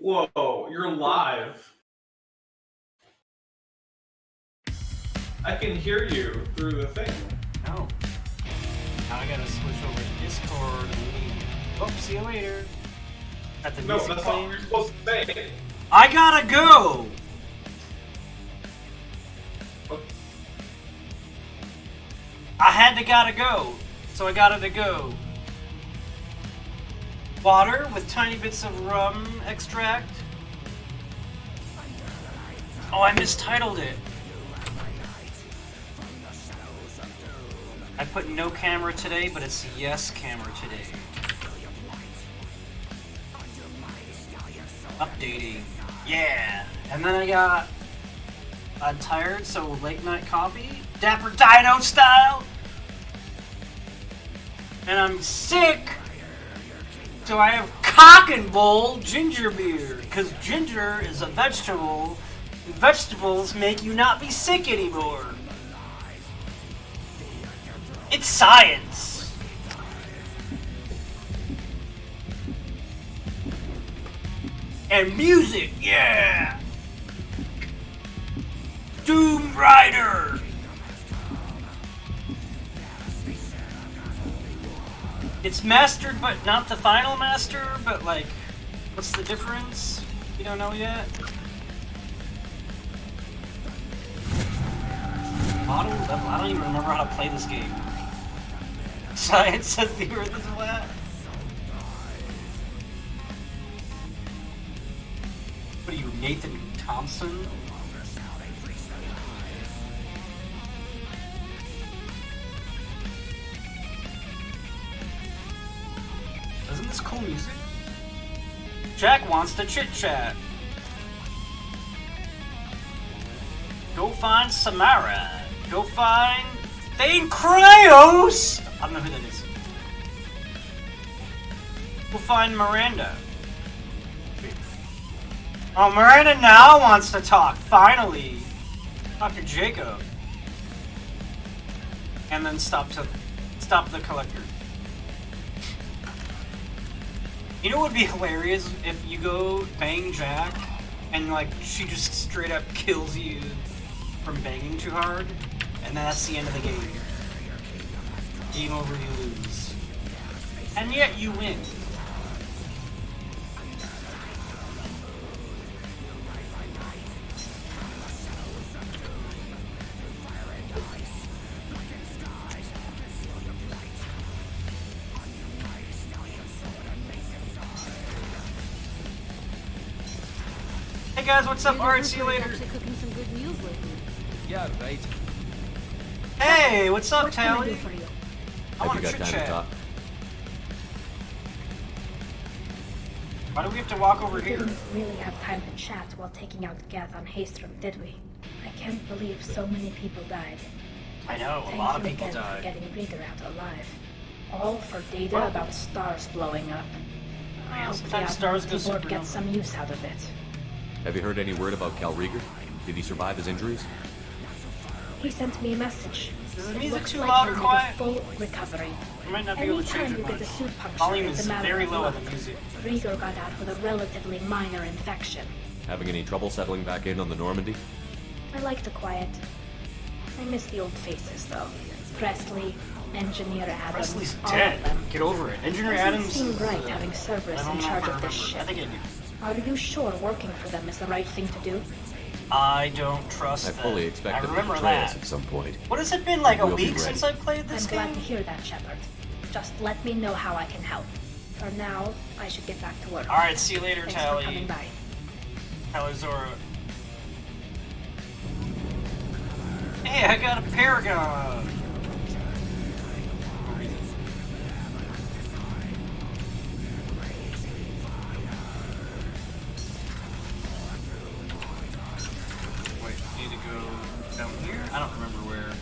Whoa, you're live. I can hear you through the thing. Oh. Now I gotta switch over to Discord. Oh, see you later. At the No, music that's not playing. what you're supposed to say. I gotta go! What? I had to gotta go. So I gotta go. Water with tiny bits of rum extract. Oh, I mistitled it. I put no camera today, but it's yes camera today. Updating. Yeah. And then I got Untired, so late night coffee. Dapper Dino style. And I'm sick. So I have cock and bowl ginger beer. Because ginger is a vegetable. And vegetables make you not be sick anymore. It's science. And music, yeah. Doom Rider. It's mastered, but not the final master. But like, what's the difference? You don't know yet. Model level. I don't even remember how to play this game. Science says the Earth is flat. What are you, Nathan Thompson? Isn't this cool music? Jack wants to chit chat. Go find Samara. Go find Thane Kryos! I don't know who that is. Go find Miranda. Oh, Miranda now wants to talk, finally. Talk to Jacob. And then stop the collector. You know what would be hilarious if you go bang Jack and like she just straight up kills you from banging too hard, and then that's the end of the game. Game over, you lose. And yet you win. Hey guys, what's up? Alright, see you later. Actually cooking some good meals lately. Yeah, right. Hey, what's up, What can I Tally? do for you? I want Have to you got chit time to chat. talk? Why do we have to walk over We here? didn't really have time to chat while taking out Gath on Haystrom, did we? I can't believe so many people died. I know, a Thank lot of you people again died. for getting Reader out alive. All for data Well- about stars blowing up. I Man, hope sometimes the stars go Admiralty Board supernova. gets some use out of it. Have you heard any word about Cal Rieger? Did he survive his injuries? He sent me a message. Is the It music looks too like loud he'll or make quiet? a full recovery. I might not be able to change Anytime it you get much. a suit puncture, Volume it's is a matter very of low on luck. the music. Rieger got out with a relatively minor infection. Having any trouble settling back in on the Normandy? I like the quiet. I miss the old faces, though. Presley, Engineer Adams, Presley's all dead. of them. Get over it. Engineer Doesn't Adams. seem right having Cerberus I don't in know charge if I of this remember. ship. I think I do. Are you sure working for them is the right thing to do? I don't trust I that. fully expect I them to remember betray us that. at some point. What has it been, like a We'll be week ready. since I played I'm this glad game? to hear that, Shepard. Just let me know how I can help. For now, I should get back to work. Alright, see you later, Thanks for Tally. coming by. Tally Zora. Hey, I got a Paragon! Wait, need to go down here? I don't remember where.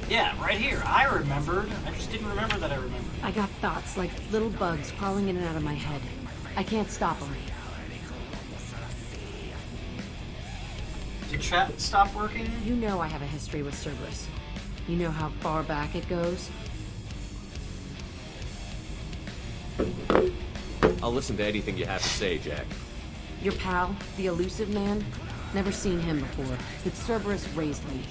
Yeah, right here. I remembered. I just didn't remember that I remembered. I got thoughts like little bugs crawling in and out of my head. I can't stop them. Did chat stop working? You know I have a history with Cerberus. You know how far back it goes? I'll listen to anything you have to say, Jack. Your pal, the elusive man? Never seen him before, but Cerberus raised me.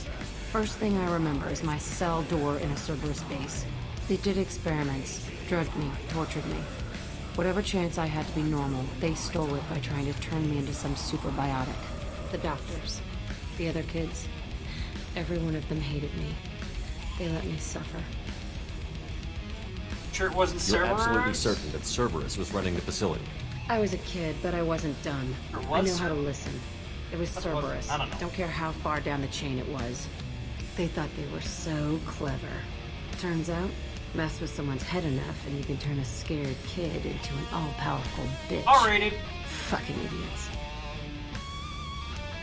First thing I remember is my cell door in a Cerberus base. They did experiments, drugged me, tortured me. Whatever chance I had to be normal, they stole it by trying to turn me into some superbiotic. The doctors, the other kids, every one of them hated me. They let me suffer. Sure it wasn't You're Cerberus? absolutely certain that Cerberus was running the facility. I was a kid, but I wasn't done. Or I was knew how to listen. It was What was it? Cerberus. I don't know. Care how far down the chain it was. They thought they were so clever. Turns out, mess with someone's head enough and you can turn a scared kid into an all-powerful bitch. R-rated. Fucking idiots.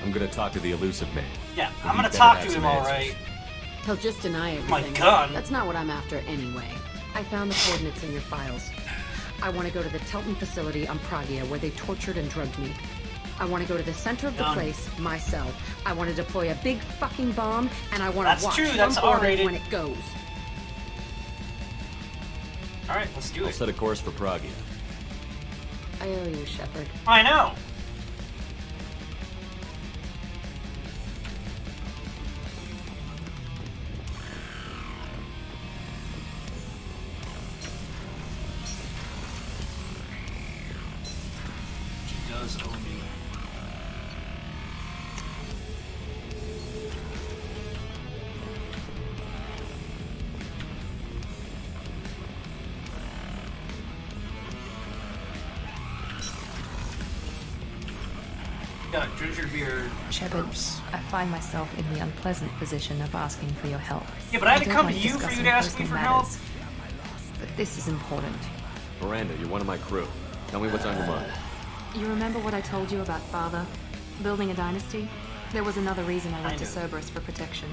I'm gonna talk to the elusive man. Yeah, And I'm he gonna better talk have to him, some answers. alright. He'll just deny My everything. gun. That's not what I'm after anyway. I found the coordinates in your files. I want to go to the Telton facility on Pragia where they tortured and drugged me. I want to go to the center of the Done. place, my cell. I want to deploy a big fucking bomb, and I want That's to watch true, that's from orange R-rated. when it goes. Alright, let's do I'll it. set a course for Pragia. I owe you, Shepard. I know. She does owe me. Yeah, ginger beer. Shepard, burps. I find myself in the unpleasant position of asking for your help. Yeah, but I had to don't come to like you for you discussing to ask me personal for help. matters. But this is important. Miranda, you're one of my crew. Tell me what's on your mind. You remember what I told you about Father? Building a dynasty? There was another reason I went to Kind of. Cerberus for protection.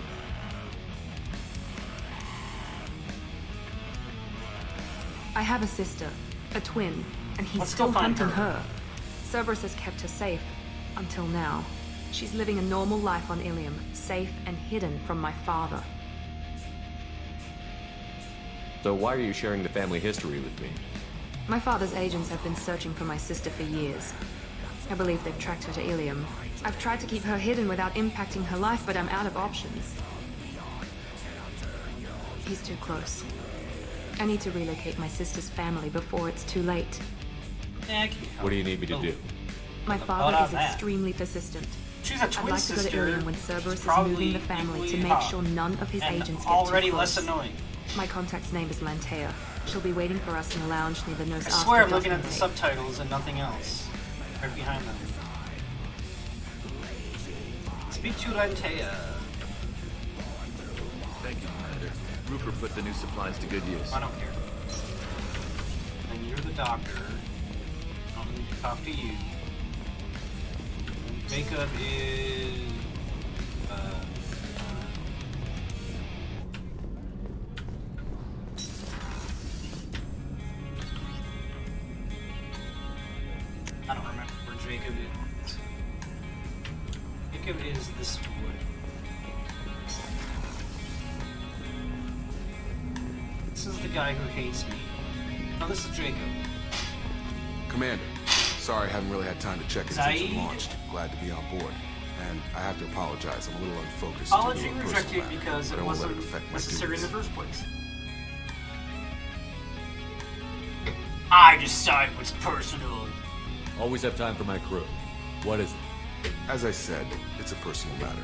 I have a sister, a twin, and he's Let's still go find hunting her. her. Cerberus has kept her safe, until now. She's living a normal life on Ilium, safe and hidden from my father. So why are you sharing the family history with me? My father's agents have been searching for my sister for years. I believe they've tracked her to Ilium. I've tried to keep her hidden without impacting her life, but I'm out of options. He's too close. I need to relocate my sister's family before it's too late. Yeah, I can help. What do you need me to do? My What father about is that? extremely persistent. She's a I'd twin like to go to sister. Ilium when Cerberus is probably moving the family to equally make hot. sure none of his And agents get already too less close. annoying. My contact's name is Lantea. She'll be waiting for us in a lounge near the nurse. I swear I'm Arthur looking at the documentary. subtitles and nothing else. Right behind them. Speak to Lantea. Thank you, Commander. Rupert put the new supplies to good use. I don't care. And you're the doctor. I don't need to talk to you. Makeup is... I don't remember where Jacob is. Jacob is this wood. This is the guy who hates me. No, this is Jacob. Commander, sorry I haven't really had time to check in since Saeed? we launched. Glad to be on board. And I have to apologize, I'm a little unfocused. Apology due to a personal rejected matter, because but I it don't wanna let wasn't affect my necessary in the duties. first place. I decide what's personal. Always have time for my crew. What is it? As I said, it's a personal matter.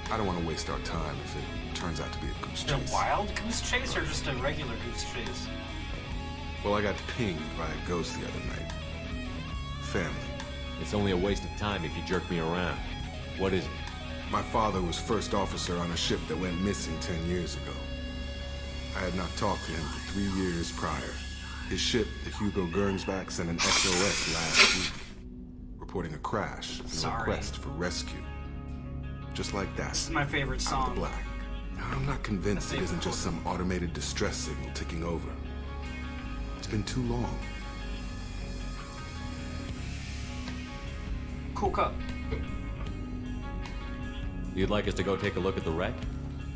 I don't want to waste our time if it turns out to be a goose Is it a chase. wild goose chase or just a regular goose chase? Well, I got pinged by a ghost the other night. Family. It's only a waste of time if you jerk me around. What is it? My father was first officer on a ship that went missing 10 years ago. I had not talked to him for 3 years prior. His ship, the Hugo Gernsback, sent an SOS last week, reporting a crash and a Sorry. request for rescue. Just like that, This is my favorite out of song. the black. Now, I'm not convinced it isn't just some automated distress signal ticking over. It's been too long. Cool cup. You'd like us to go take a look at the wreck?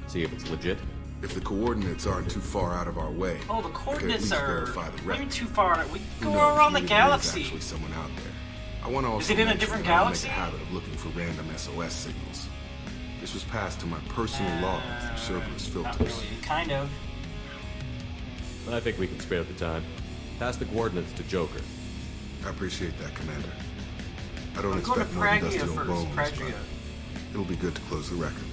See if it's legit? If the coordinates aren't too far out of our way, Oh, the I could at coordinates least are verify the wreck. maybe too far. We Who go knows, around the maybe there is galaxy. actually someone out there. I want to also it in a mention different that I don't galaxy? make a habit of looking for random SOS signals. This was passed to my personal log through Cerberus Not filters. really. Kind of. I think we can spare the time. Pass the coordinates to Joker. I appreciate that, Commander. I don't I'm going to expect more Pragia industrial first. bones, but Pragia. it'll be good to close the record.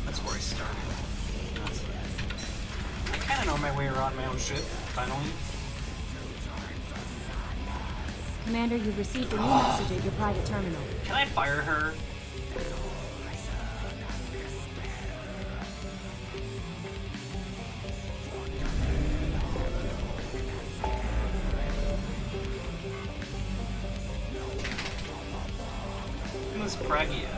That's where I started. I kind of know my way around my own ship, finally. Commander, you've received a new message at your private terminal. Can I fire her? Miss Pragia.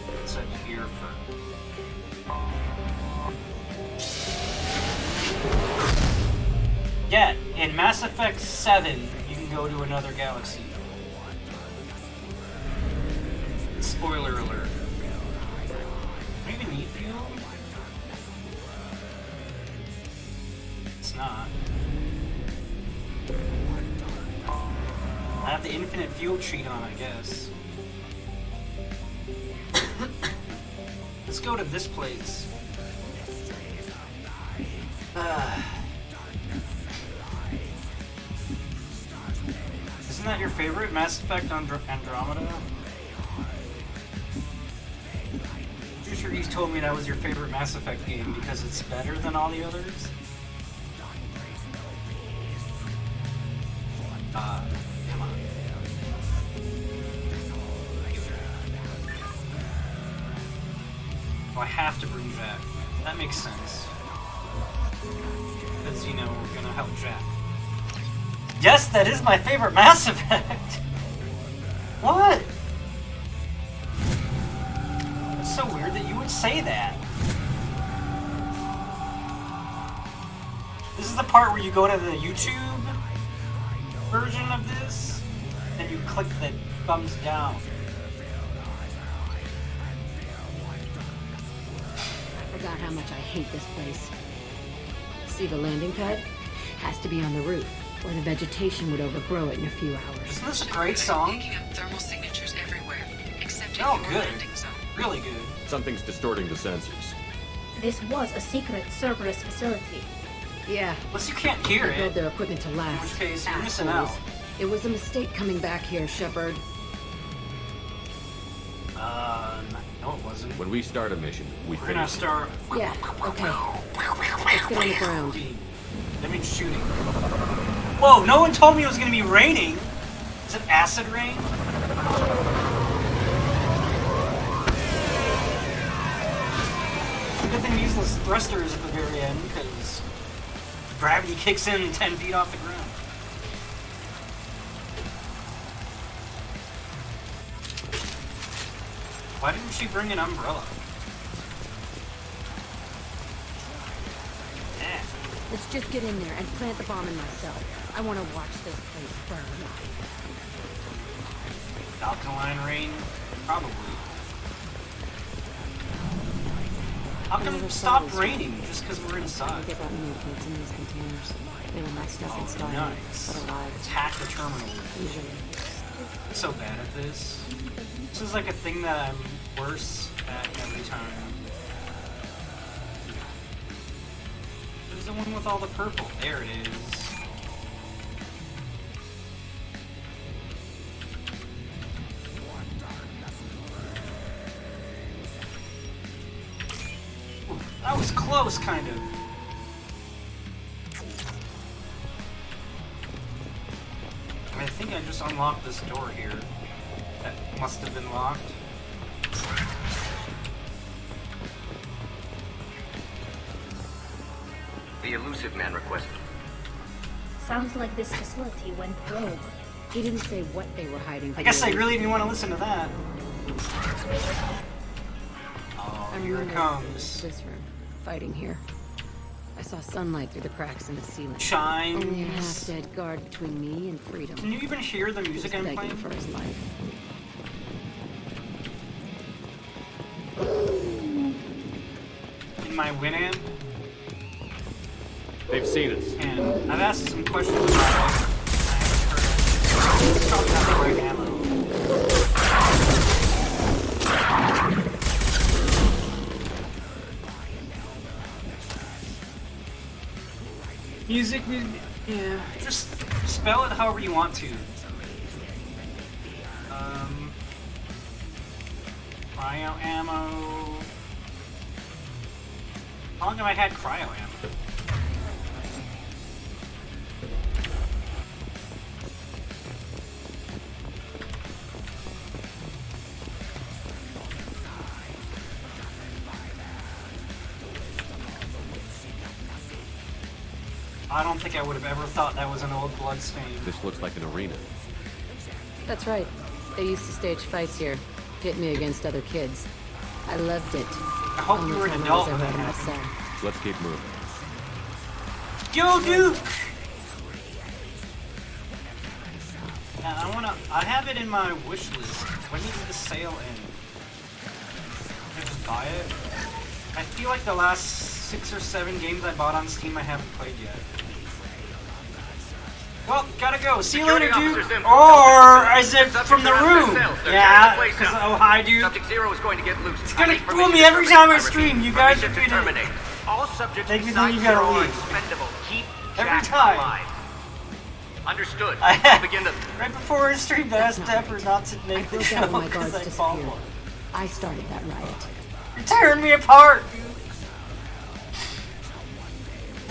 What's up here for? Yeah, in Mass Effect 7, you can go to another galaxy. Spoiler alert. Do I even need fuel? It's not. I have the infinite fuel cheat on, I guess. Let's go to this place. Isn't that your favorite, Mass Effect Andromeda? Pretty sure he's told me that was your favorite Mass Effect game because it's better than all the others. Come on. Oh, I have to bring Jack. That makes sense. Because, you know, we're gonna help Jack. Yes, that is my favorite Mass Effect! What? It's so weird that you would say that. This is the part where you go to the YouTube version of this, and you click the thumbs down. I forgot how much I hate this place. See the landing pad? Has to be on the roof, or the vegetation would overgrow it in a few hours. Isn't this a great song? Picking up thermal signatures everywhere, except in Oh, your good. landing zone. Really good. Something's distorting the sensors. This was a secret Cerberus facility. Yeah, Unless you can't hear they build it. their equipment to last. In which case, you're missing Assholes. out. It was a mistake coming back here, Shepard. No it wasn't. When we start a mission, we We're gonna finish it. start... Yeah, okay. Let's get on the ground. That means shooting. Whoa, no one told me it was gonna be raining. Is it acid rain? Good thing we use those thrusters at the very end, because gravity kicks in 10 feet off the ground. Why didn't she bring an umbrella? Yeah. Let's just get in there and plant the bomb in myself. I want to watch this place burn. Alkaline rain? Probably. How come it stopped raining just because we're I inside? get that many kids in these containers. They were messed up Oh, inside, nice. but alive. Attack the terminal. Usually. I'm so bad at this. This is like a thing that I'm worse at every time. There's the one with all the purple. There it is. Ooh, that was close, kind of. I think I just unlocked this door here. That must have been locked. The Elusive Man requested. Sounds like this facility went rogue. He didn't say what they were hiding. I guess I really didn't want to listen to that. Oh, I here it remember comes. this room, fighting here. I saw sunlight through the cracks in the ceiling. Chimes. Only a half-dead guard between me and freedom. Can you even hear the music I'm Begging playing? for his life. In my Winamp? They've seen us. And I've asked some questions about it. I haven't heard it. It's probably not the right ammo. Music, yeah. Just spell it however you want to. Cryo ammo. How long have I had cryo ammo? I don't think I would have ever thought that was an old bloodstain. This looks like an arena. That's right. They used to stage fights here, pit me against other kids. I loved it. I hope you were an adult when that happened. Let's keep moving. Yo, Duke! Yeah, I have it in my wish list. When did the sale end? Can I just buy it? I feel like the last 6 or 7 games I bought on Steam I haven't played yet. Well, gotta go. See you later, Duke. Or is it from the room? Yeah. Oh, hi, Duke. Subject Zero is going to get loose. It's gonna fool me every time I stream. You guys are gonna all subjects make me inside think you gotta Zero are leave. expendable. Keep Every Jack time. alive. Understood. Begin the. Right before I streamed, I asked Pepper not to I make the broke show out when my because guards I followed disappeared. one. I started that riot. You're tearing me apart, dude.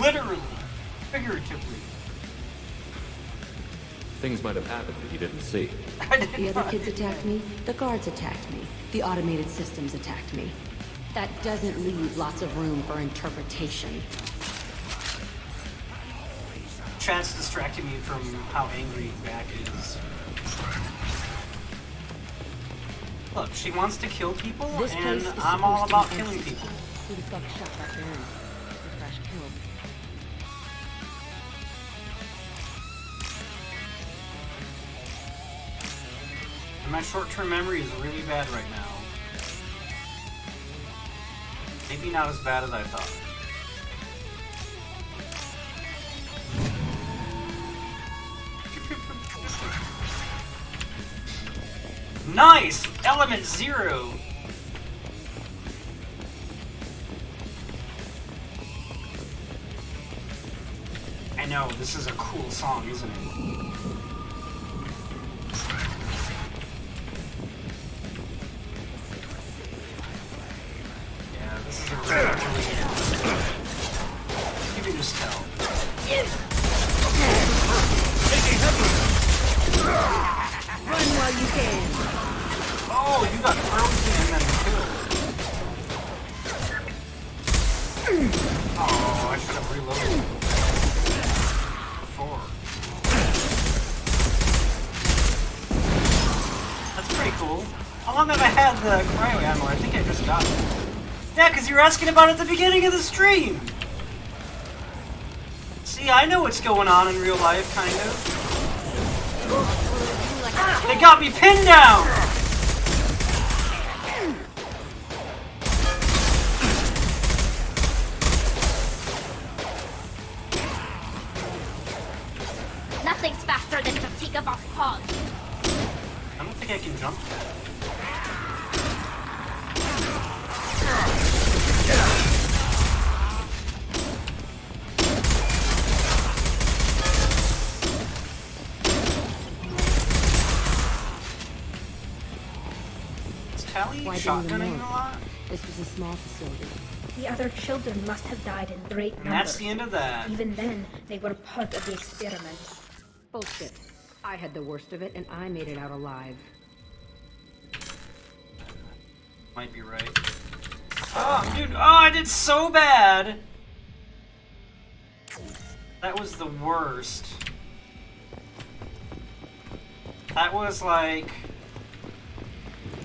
Literally. Figuratively. Things might have happened that you didn't see. The other kids attacked me. The guards attacked me. The automated systems attacked me. That doesn't leave lots of room for interpretation. Chat's distracting me from how angry Mac is. Look, she wants to kill people, This and place is I'm all supposed about to be killing empty. people. Who the fuck shot that Baron? The Crash killed. And my short-term memory is really bad right now. Maybe not as bad as I thought. Nice! Element 0! I know, this is a cool song, isn't it? Yeah, this is a really good song. You can just tell. Run while you can. Oh, you got frozen and then killed. Oh, I should have reloaded before. That's pretty cool. How long have I had the cryo ammo? I think I just got it. Yeah, because you were asking about it at the beginning of the stream. See, I know what's going on in real life, kind of. They got me pinned down! Nothing's faster than fatigue of pod. I don't think I can jump that. Is Tally Why didn't the shotgunning more? a lot? This was a small facility. The other children must have died in great And numbers. that's the end of that. Even then, they were part of the experiment. Bullshit. I had the worst of it, and I made it out alive. Might be right. Oh, dude, oh, I did so bad! That was the worst. That was like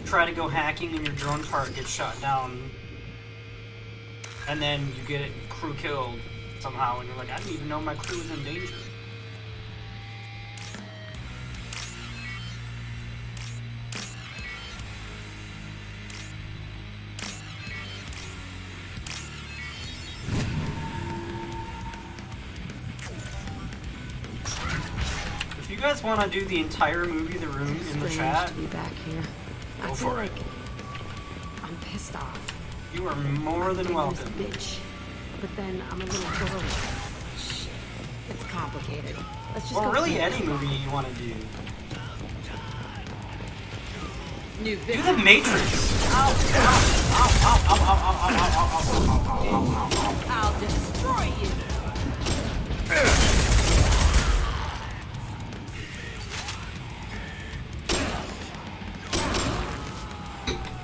try to go hacking and your drone part gets shot down, and then you get crew killed somehow, and you're like, I didn't even know my crew was in danger. If you guys want to do the entire movie The Room in the chat, to be back here. go I feel for it. like I'm pissed off. You are more than welcome. Bitch. But then I'm a little girl. Shit. It's complicated. Let's just Or go really through any it. movie you want to do. New Do The Matrix. Ow, ow, ow, ow, ow, ow, ow, ow, ow, ow, ow, ow, ow, ow. I'll destroy you.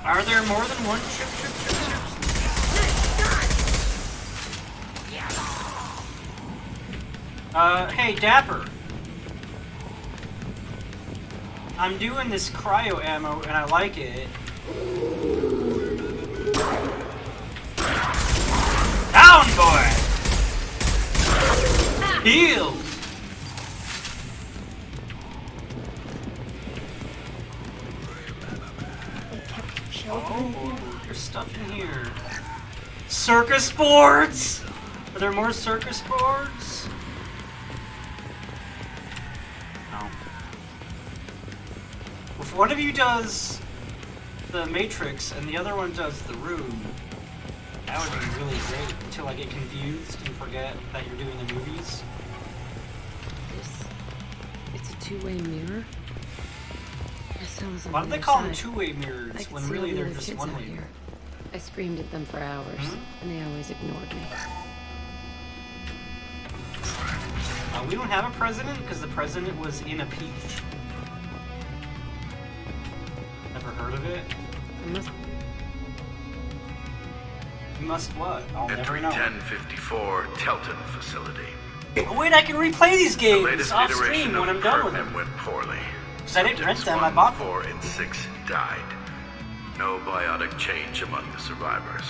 Are there more than one chip? Hey, Dapper. I'm doing this cryo ammo and I like it. Down, boy! Heal! Oh, there's stuff in here. Circus boards! Are there more circus boards? No. If one of you does the Matrix and the other one does the Room, that would be really great until I get confused and forget that you're doing the movies. It's a two-way mirror. Why do they call them two-way mirrors when really they're just one-way mirrors? I screamed at them for hours, and they always ignored me. We don't have a president because the president was in a peach. Never heard of it? You must what? I'll never Entry know. 1054 Telton facility. Oh wait, I can replay these The games latest off iteration stream of when the I'm done with program them. went poorly. Because I didn't rent Subjects them, I 1, bought them. 4, and 6 died. No biotic change among the survivors.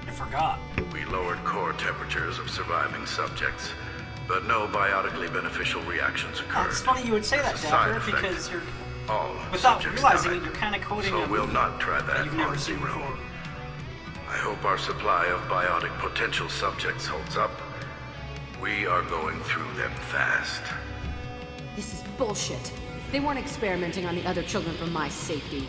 I forgot. We lowered core temperatures of surviving subjects, but no biotically beneficial reactions occurred. It's funny you would say that, As a side Dapper, effect, because you're all without subjects realizing died. it, you're kind of quoting So a we'll movie not try that you've never on seen Zero. before. I hope our supply of biotic potential subjects holds up. We are going through them fast. This is bullshit. They weren't experimenting on the other children for my safety.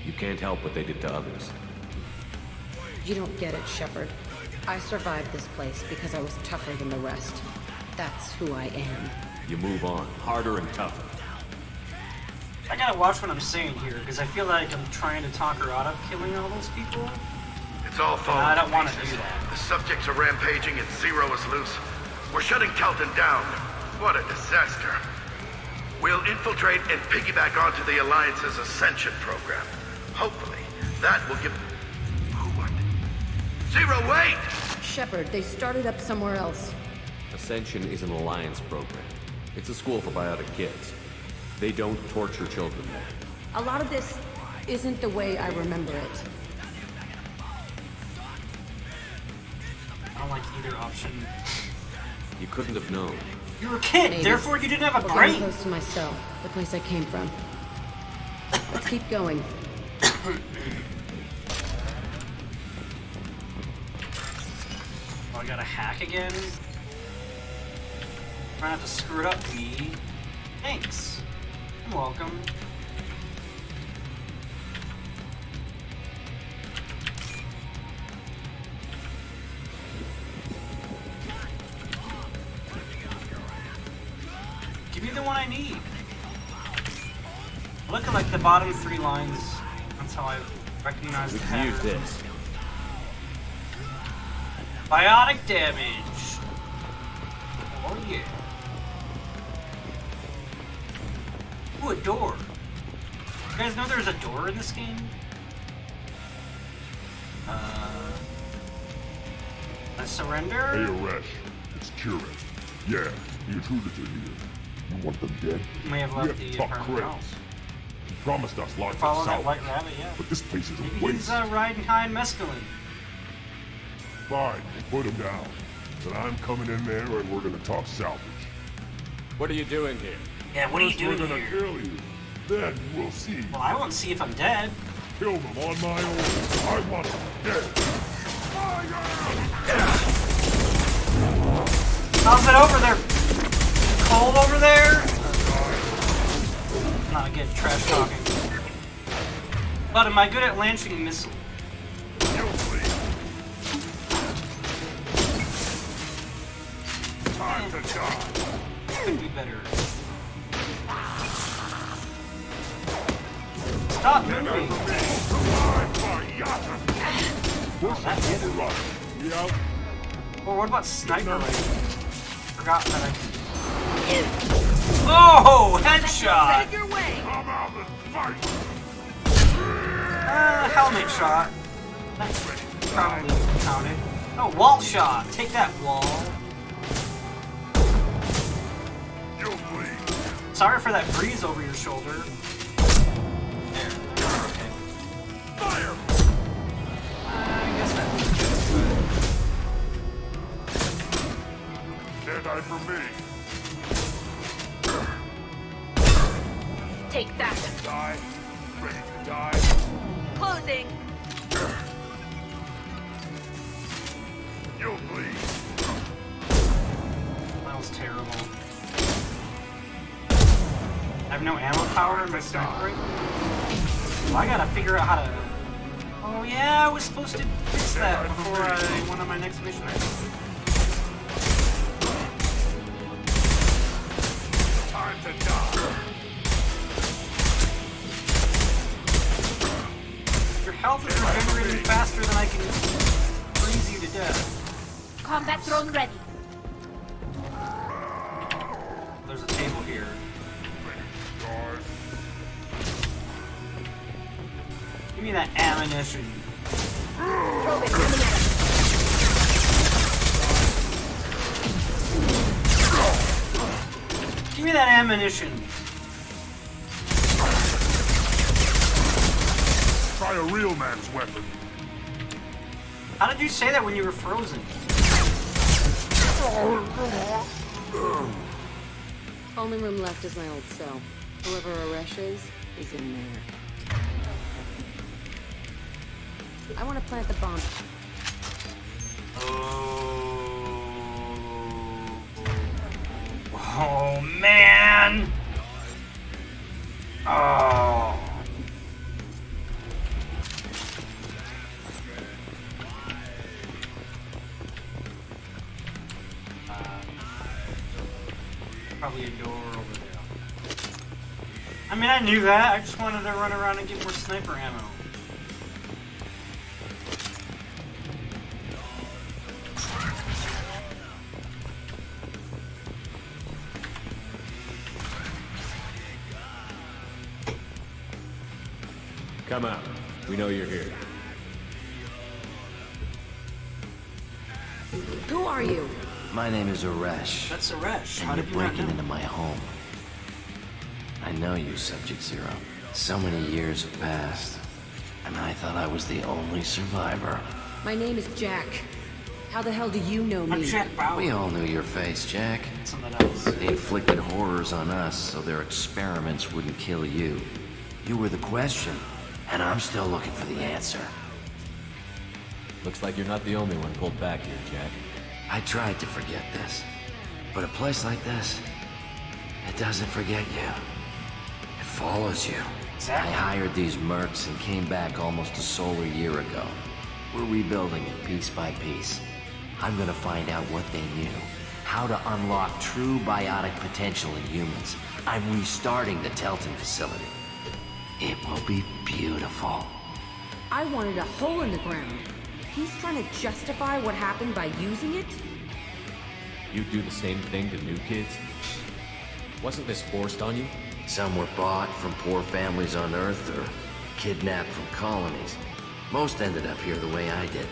You can't help what they did to others. You don't get it, Shepard. I survived this place because I was tougher than the rest. That's who I am. You move on, harder and tougher. I gotta watch what I'm saying here, because I feel like I'm trying to talk her out of killing all those people. It's all falling I don't to want to pieces. do that. The subjects are rampaging and Zero is loose. We're shutting Telton down. What a disaster. We'll infiltrate and piggyback onto the Alliance's Ascension program. Hopefully, that will give... What? Zero, wait! Shepard, they started up somewhere else. Ascension is an alliance program. It's a school for biotic kids. They don't torture children there. A lot of this isn't the way I remember it. I don't like either option. You couldn't have known. You were a kid, Maybe. therefore you didn't have a We're brain. getting close to my cell, the place I came from. Let's keep going. Oh, I gotta hack again? Trying not to screw it up, me. Thanks. You're welcome. Give me the one I need. Look at like the bottom 3 lines. That's how I recognize We the can use pattern. this. Biotic damage. Oh yeah. Ooh, a door. You guys know there's a door in this game? A surrender? Hey, Aresh. It's Kieran. Yeah, the intruders are here. You want them dead? You may have We left have to the talk apartment credits. house. You promised us lots of Follow that salvage. white rabbit, yeah. But this place is a Maybe waste. he's riding high in mescaline. Fine, put him down. But I'm coming in there and we're gonna talk salvage. What are you doing here? Yeah, what are you First doing we're gonna here? kill you. Then we'll see. Well, I won't see if I'm dead. Kill them on my own. I want them dead. How's it over there? Cold over there? Not good trash talking. But am I good at launching a missile? Time to die. Could be better. Stop moving! Oh, that's it. Or what about sniper rifle? Forgot that I could. Oh, headshot! Your way. Come out and fight. Helmet shot. That's probably counted. Oh, wall shot. Take that, wall. You'll bleed. Sorry for that breeze over your shoulder. There, okay. Fire! I guess that was good, Dead eye for me. Take that. Die. Ready to die. Closing. You'll bleed. That was terrible. I have no ammo power in my sniper rifle? Well, I gotta figure out how to... Oh yeah, I was supposed to fix that before I went on my next mission. Time to die. Your health is regenerating faster than I can freeze you to death. Combat drone ready. There's a table here. Give me that ammunition. Give me that ammunition. Try a real man's weapon. How did you say that when you were frozen? Only room left is my old cell. Whoever Aresh is in there. I want to plant the bomb. Oh man! Oh. Probably a door over there. I mean, I knew that. I just wanted to run around and get more sniper ammo. Come out. We know you're here. Who are you? My name is Aresh. That's Aresh. And How you're did you not breaking know? into my home. I know you, Subject Zero. So many years have passed, and I thought I was the only survivor. My name is Jack. How the hell do you know me? We all knew your face, Jack. Something else. They inflicted horrors on us so their experiments wouldn't kill you. You were the question, and I'm still looking for the answer. Looks like you're not the only one pulled back here, Jack. I tried to forget this, but a place like this, it doesn't forget you. It follows you. I hired these mercs and came back almost a solar year ago. We're rebuilding it piece by piece. I'm gonna find out what they knew, how to unlock true biotic potential in humans. I'm restarting the Telton facility. It will be beautiful. I wanted a hole in the ground. He's trying to justify what happened by using it? You do the same thing to new kids? Wasn't this forced on you? Some were bought from poor families on Earth or kidnapped from colonies. Most ended up here the way I did.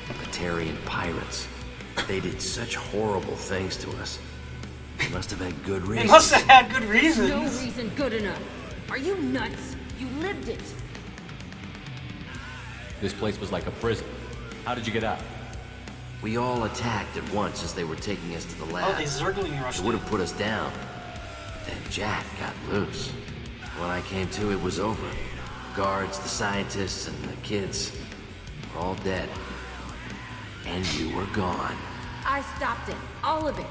Batarian pirates. They did such horrible things to us. They must have had good They reasons. must have had good reasons. No reason good enough. Are you nuts? You lived it. This place was like a prison. How did you get out? We all attacked at once as they were taking us to the lab. Oh, they Zergling rushed It would have put us down. Then Jack got loose. When I came to, it was over. Guards, the scientists, and the kids were all dead. And you were gone. I stopped it. All of it.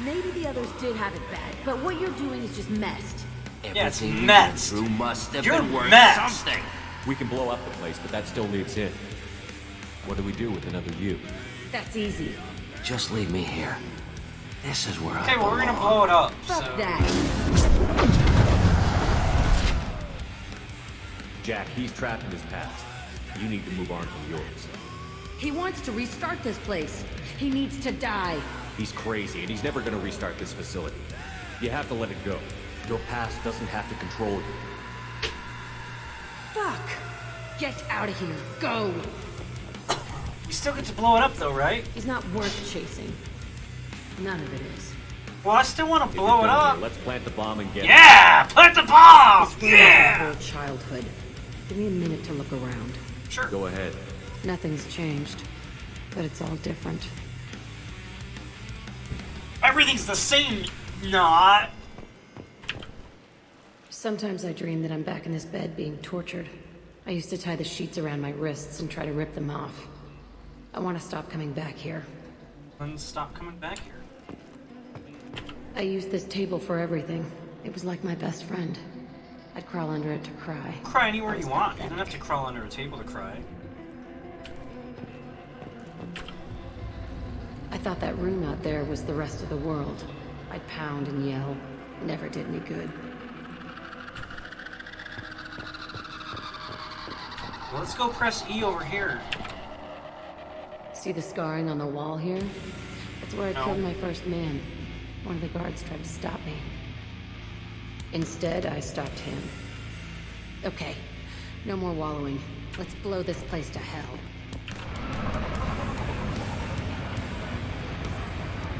Maybe the others did have it bad, but what you're doing is just messed. Yeah, it's Everything you messed. went through must have You're been worth messed. something. We can blow up the place, but that still leaves him. What do we do with another you? That's easy. Just leave me here. This is where Okay, I well, we're gonna belong. blow it up. Fuck so. that. Jack, he's trapped in his past. You need to move on from yours. He wants to restart this place. He needs to die. He's crazy, and he's never gonna restart this facility. You have to let it go. Your past doesn't have to control you. Fuck. Get out of here. Go. We still get to blow it up, though, right? He's not worth chasing. None of it is. Well, I still want to If blow you're it done up. here, let's plant the bomb and get Yeah, plant the bomb. It's ruined my Yeah. whole childhood. Give me a minute to look around. Sure. Go ahead. Nothing's changed, but it's all different. Everything's the same. Not. Sometimes I dream that I'm back in this bed being tortured. I used to tie the sheets around my wrists and try to rip them off. I want to stop coming back here. Then stop coming back here. I used this table for everything. It was like my best friend. I'd crawl under it to cry. Cry anywhere you want. You don't have to crawl under a table to cry. I thought that room out there was the rest of the world. I'd pound and yell. It never did me good. Well, let's go press E over here. See the scarring on the wall here? That's where I killed my first man. One of the guards tried to stop me. Instead, I stopped him. Okay, no more wallowing. Let's blow this place to hell.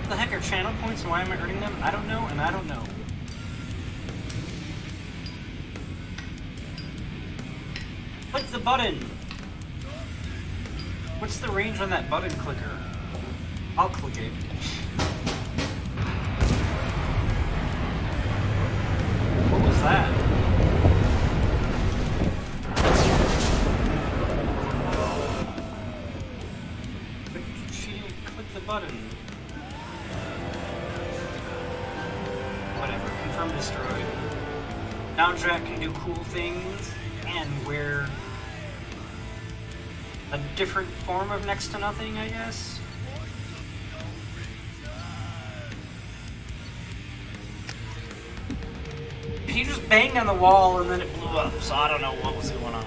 What the heck are channel points and why am I earning them? I don't know, and I don't know. Click the button! What's the range on that button clicker? I'll click it. What was that? Click the button. Whatever, confirm destroyed. Now Jack can do cool things and wear a different form of next to nothing, I guess. He just banged on the wall and then it blew up, so I don't know what was going on.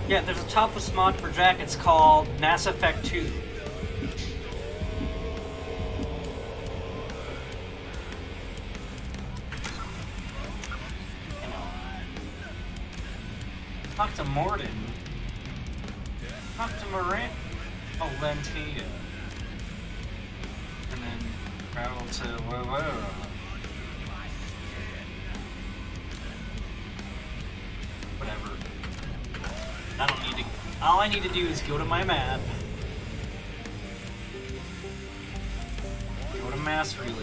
Yeah, there's a topless mod for Jack. It's called Mass Effect 2. Talk to Morden. Talk to Moran. Oh, Lantia. And then travel to whoa. Whatever. I don't need to. All I need to do is go to my map. Go to Mass Relay.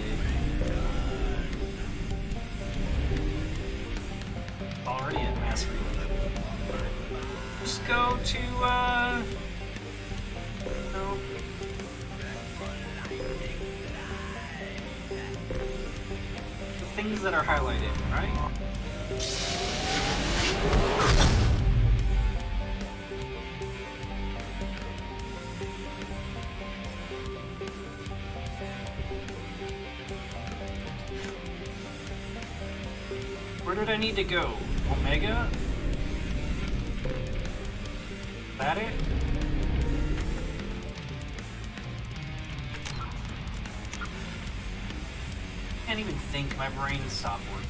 Already at Mass Relay. Just go to, no. The things that are highlighted, right? Where did I need to go? Omega? That it? Can't even think. My brain stopped working.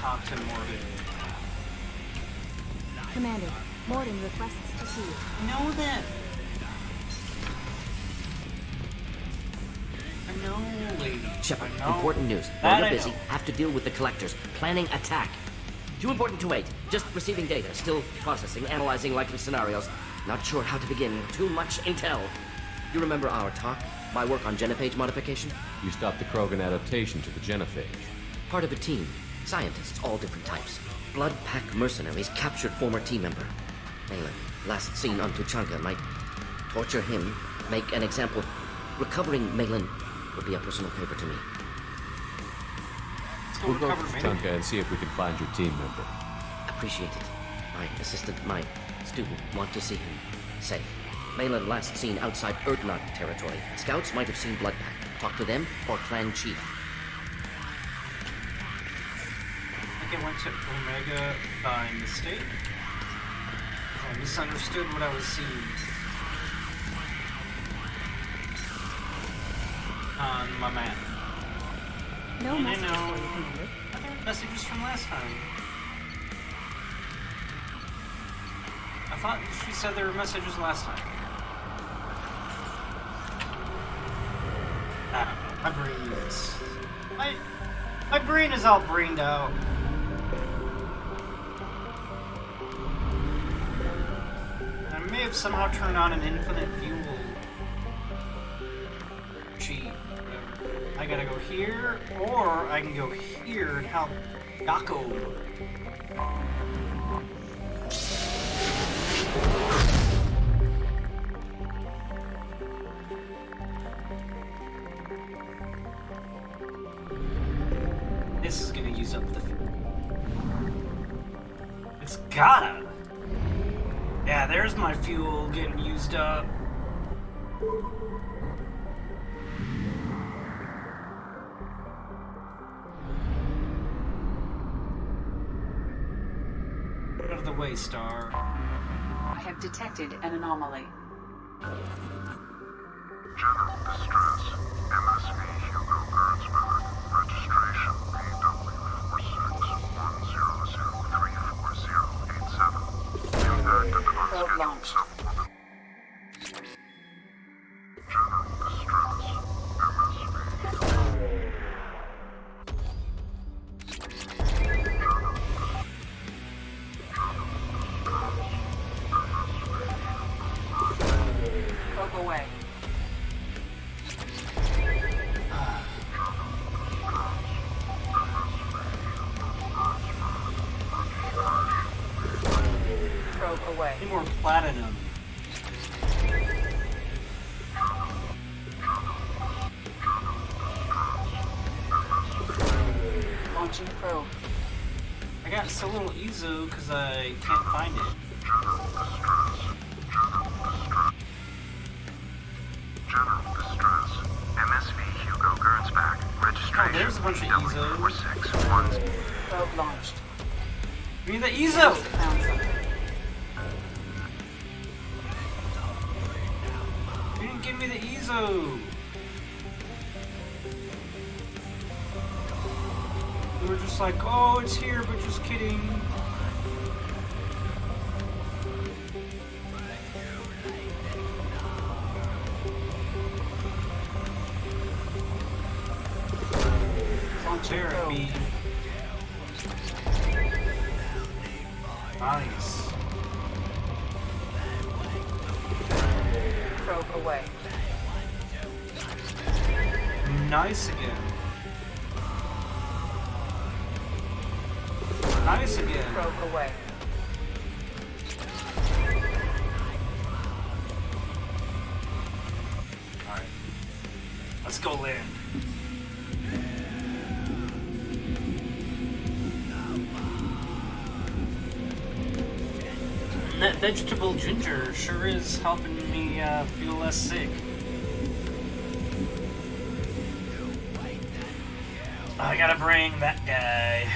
talk to Morgan. Commander, Morden requests to see you. Know that. I know, lady. Shepard, I know. important news. That While you're I busy, know. have to deal with the collectors. Planning attack. Too important to wait. Just receiving data. Still processing, analyzing likely scenarios. Not sure how to begin. Too much intel. You remember our talk? My work on genophage modification? You stopped the Krogan adaptation to the genophage. Part of a team. Scientists, all different types. Blood Pack mercenaries captured former team member. Malin, last seen on Tuchanka, might torture him, make an example. Recovering Malin would be a personal favor to me. We'll go to Tuchanka and see if we can find your team member. Appreciate it. My assistant, my student, want to see him safe. Malin last seen outside Urdnot territory. Scouts might have seen Blood Pack. Talk to them or Clan Chief. I think I went to Omega by mistake. I misunderstood what I was seeing. On my map. No And message I know. for you, Commander. I got messages from last time. I thought she said there were messages last time. I don't know. My brain is... My brain is all brained out. I may have somehow turned on an infinite fuel cheat. I gotta go here, or I can go here and help Yako. This is gonna use up the fuel. It's gotta. Yeah, there's my fuel getting used up. Out of the way, Star. I have detected an anomaly. General distress. MSV Hugo Gernsback. Registration BW4610034087. Impacted unscheduled supplement. General distress. MSV Probe away. Probe away. Need more platinum. Launching probe. I got so little Ezo because I can't find it. General distress. MSV Hugo Gernsback. Registration Oh, there's a bunch of Ezo. BW4610. Probe launched. Give me the Ezo! Found something. You didn't give me the Ezo! We were just like, oh, it's here, but just kidding. Launching probe. Therapy. Nice. Probe away. Nice again. Nice again. Probe away. Alright. Let's go land. And that vegetable ginger sure is helping me feel less sick. I gotta bring that guy.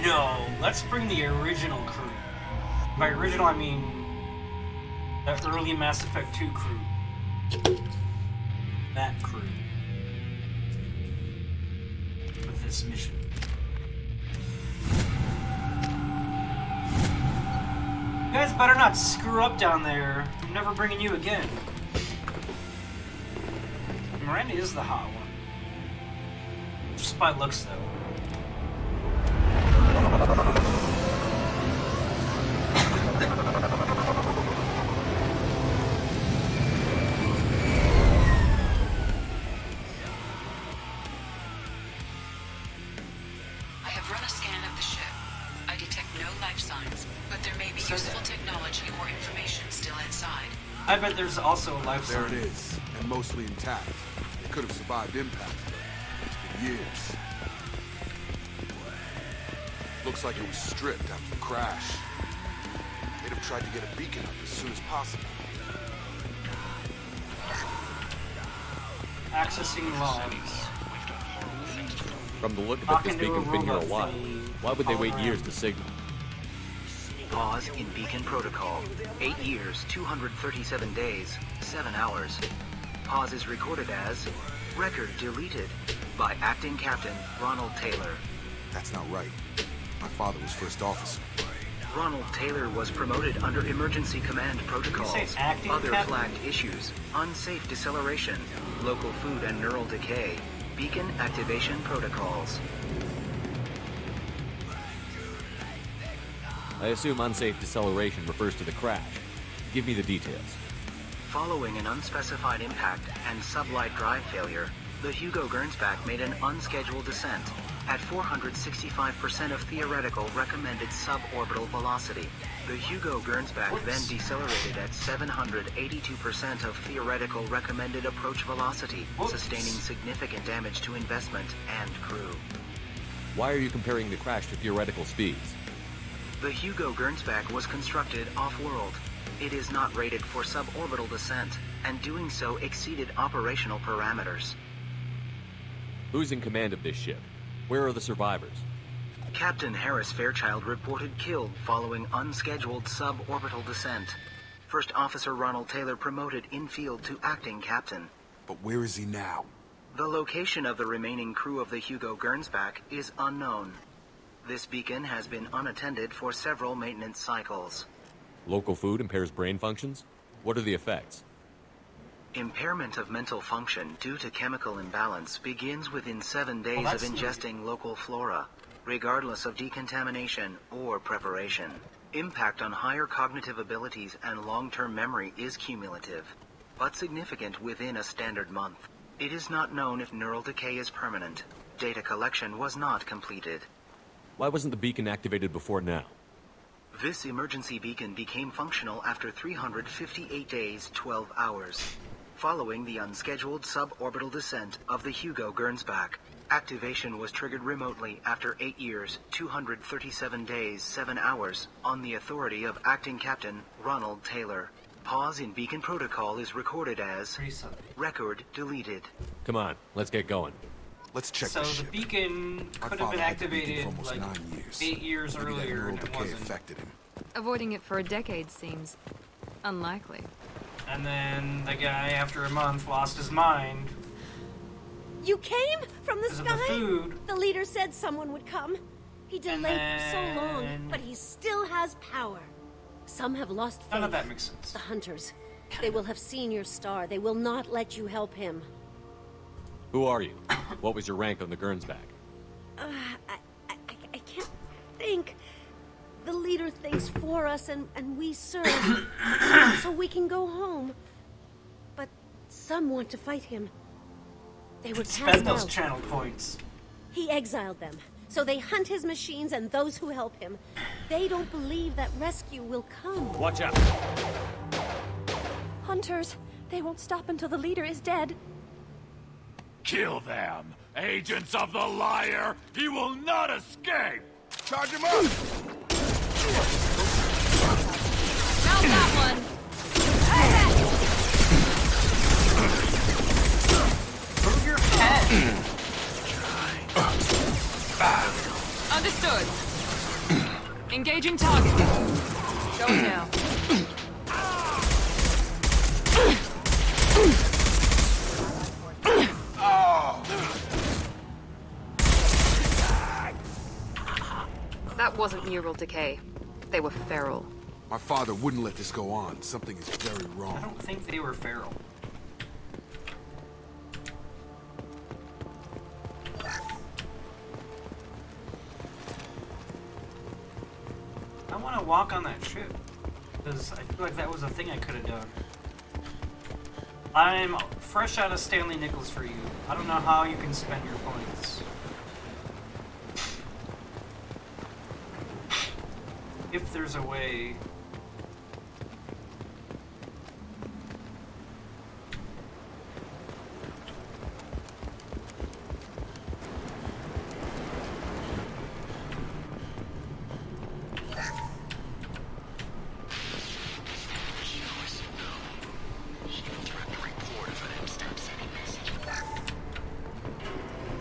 No, let's bring the original crew. By original, I mean The early Mass Effect 2 crew. That crew. With this mission. You guys better not screw up down there. I'm never bringing you again. Miranda is the hot one. Just by looks, though. I have run a scan of the ship. I detect no life signs, but there may be useful technology or information still inside. I bet there's also a life There sign. it is, and mostly intact. It could have survived impact, but it's been years. Looks like it was stripped after the crash. They'd have tried to get a beacon up as soon as possible. Accessing logs. From the look of it, Talking this to a beacon's been here a robot while. thingy. Why would they wait Alright. years to signal? Pause in beacon protocol. 8 years, 237 days, 7 hours. Pause is recorded as record deleted by acting captain Ronald Taylor. That's not right. My father was first officer. Ronald Taylor was promoted under emergency command protocols. say acting Other captain? flagged issues: unsafe deceleration, local food and neural decay, beacon activation protocols. I assume unsafe deceleration refers to the crash. Give me the details. Following an unspecified impact and sublight drive failure, the Hugo Gernsback made an unscheduled descent at 465% of theoretical recommended suborbital velocity. The Hugo Gernsback then decelerated at 782% of theoretical recommended approach velocity, sustaining significant damage to investment and crew. Why are you comparing the crash to theoretical speeds? The Hugo Gernsback was constructed off-world. It is not rated for suborbital descent, and doing so exceeded operational parameters. Who's in command of this ship? Where are the survivors? Captain Harris Fairchild reported killed following unscheduled suborbital descent. First Officer Ronald Taylor promoted in-field to acting captain. But where is he now? The location of the remaining crew of the Hugo Gernsback is unknown. This beacon has been unattended for several maintenance cycles. Local food impairs brain functions? What are the effects? Impairment of mental function due to chemical imbalance begins within 7 days of that's ingesting local flora, regardless of decontamination or preparation. Impact on higher cognitive abilities and long-term memory is cumulative, but significant within a standard month. It is not known if neural decay is permanent. Data collection was not completed. Why wasn't the beacon activated before now? This emergency beacon became functional after 358 days, 12 hours. Following the unscheduled suborbital descent of the Hugo Gernsback, activation was triggered remotely after 8 years, 237 days, 7 hours, on the authority of Acting Captain Ronald Taylor. Pause in beacon protocol is recorded as record deleted. Come on, let's get going. Let's check So the the ship. beacon My could have father been had the beacon activated for almost like 9 years. 8 years Maybe that earlier neural and it decay wasn't. affected him. Avoiding it for a decade seems unlikely. And then the guy, after a month, lost his mind. You came from the Because of the sky? food. The leader said someone would come. He delayed for so long, then- but he still has power. Some have lost faith. None of that makes sense. The hunters. They will have seen your star. They will not let you help him. Who are you? What was your rank on the Gernsback? I can't think. The leader thinks for us and we serve. so we can go home. But some want to fight him. They were Spend cast those out. channel points. He exiled them. So they hunt his machines and those who help him. They don't believe that rescue will come. Watch out! Hunters, they won't stop until the leader is dead. Kill them! Agents of the liar! He will not escape! Charge him up! Found that one! Move your head! Understood. Engaging target. Going now. wasn't neural decay. They were feral. My father wouldn't let this go on. Something is very I wrong. don't think they were feral. I want to walk on that ship because I feel like that was a thing I could have done. I'm fresh out of Stanley Nichols for you. I don't know how you can spend your points. If there's a way.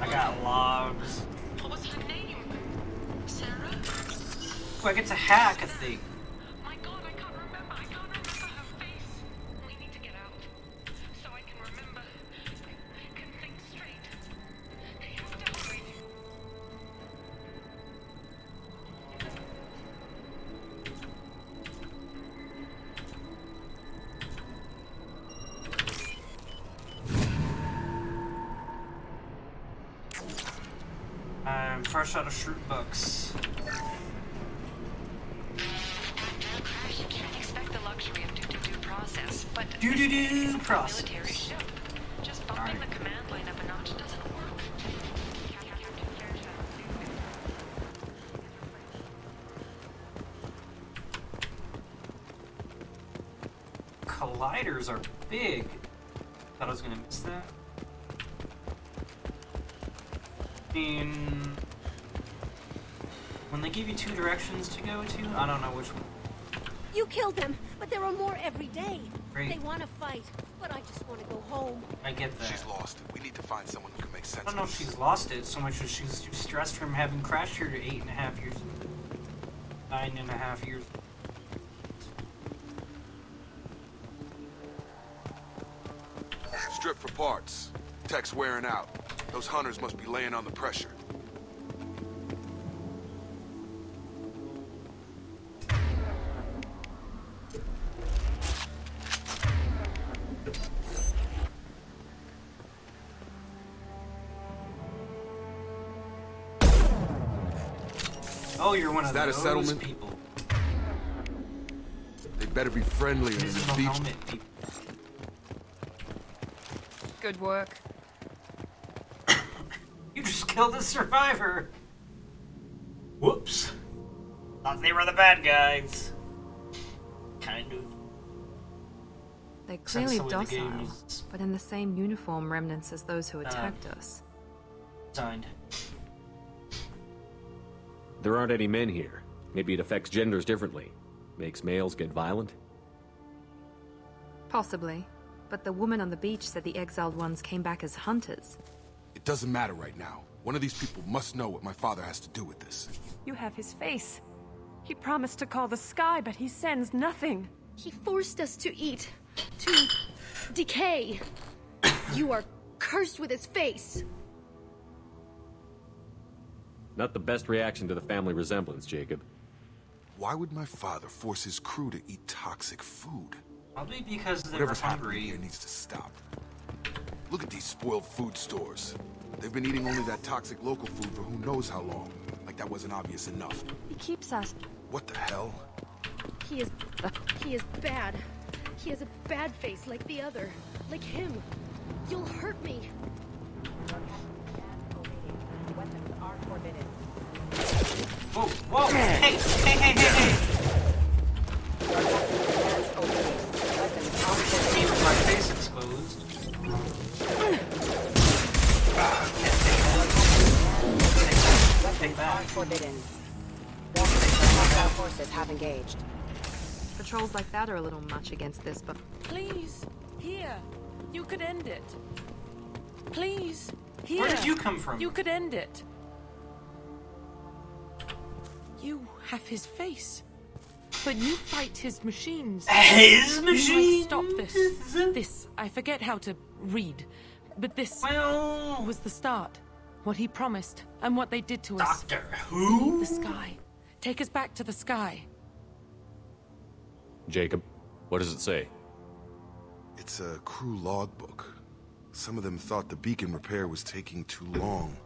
I got logs. What was her name? Sarah? Oh, I get to hack a thing. My god, I can't remember. I can't remember her face. We need to get out. So I can remember. Can think straight. You have to hurry. I'm fresh out of Shroot Bucks. You can't expect the luxury of due process, but Doo-doo-doo process. military ship. Just bumping the command line up a notch doesn't work. Colliders are big. Thought I was gonna miss that. I mean, when they give you two directions to go to, I don't know which one. You killed them, but there are more every day. Great. They want to fight, but I just want to go home. I get that. She's lost. We need to find someone who can make sense I don't know if she's lost it so much as she's too stressed from having crashed here 8.5 years, 9.5 years. Strip for parts. Tech's wearing out. Those hunters must be laying on the pressure. Oh, you're one Is of that a those settlement? people. They better be friendly in this Invisible beach. helmet people. Good work. You just killed a survivor. Whoops. Thought they were the bad guys. Kind of. They Since clearly the way the docile, game is but in the same uniform remnants as those who attacked us. designed. There aren't any men here. Maybe it affects genders differently. Makes males get violent? Possibly. But the woman on the beach said the exiled ones came back as hunters. It doesn't matter right now. One of these people must know what my father has to do with this. You have his face. He promised to call the sky, but he sends nothing. He forced us to eat, to decay. You are cursed with his face. Not the best reaction to the family resemblance, Jacob. Why would my father force his crew to eat toxic food? Probably because they Whatever's were happening hungry. here needs to stop. Look at these spoiled food stores. They've been eating only that toxic local food for who knows how long. Like that wasn't obvious enough. He keeps us. What the hell? He is bad. He has a bad face like the other. Like him. You'll hurt me. Whoa, whoa! Hey, hey, hey, hey, hey! Me with my face exposed. Take that. Forbidden. Hostile forces have engaged. Patrols like that are a little much against this, but... Please, here. You could end it. Please, here. Where did you come from? You could end it. You have his face. But you fight his machines. His You might machines? stop this. This, I forget how to read. But this was the start. What he promised and what they did to us. Doctor Who? Leave the sky. Take us back to the sky. Jacob, what does it say? It's a crew logbook. Some of them thought the beacon repair was taking too long.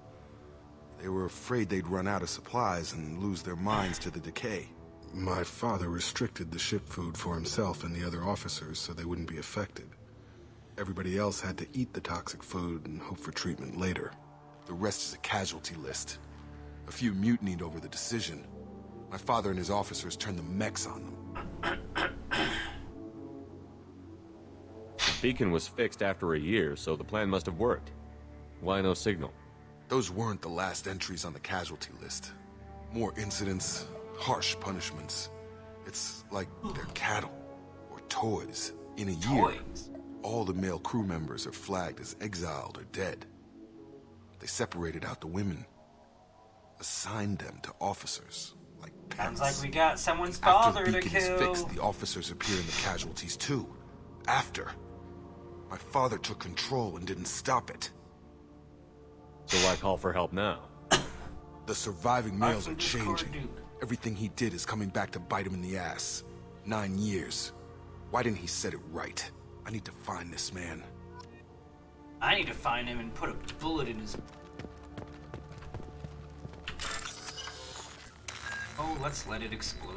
They were afraid they'd run out of supplies and lose their minds to the decay. My father restricted the ship food for himself and the other officers so they wouldn't be affected. Everybody else had to eat the toxic food and hope for treatment later. The rest is a casualty list. A few mutinied over the decision. My father and his officers turned the mechs on them. The beacon was fixed after a year, so the plan must have worked. Why no signal? Those weren't the last entries on the casualty list. More incidents, harsh punishments. It's like they're cattle or toys. In a year, all the male crew members are flagged as exiled or dead. They separated out the women, assigned them to officers like pets. Sounds like we got someone's father After the to beacon is kill. fixed, the officers appear in the casualties too. After. My father took control and didn't stop it. So why call for help now? The surviving males are changing. Everything he did is coming back to bite him in the ass. 9 years. Why didn't he set it right? I need to find this man. I need to find him and put a bullet in his... Oh, let's let it explode.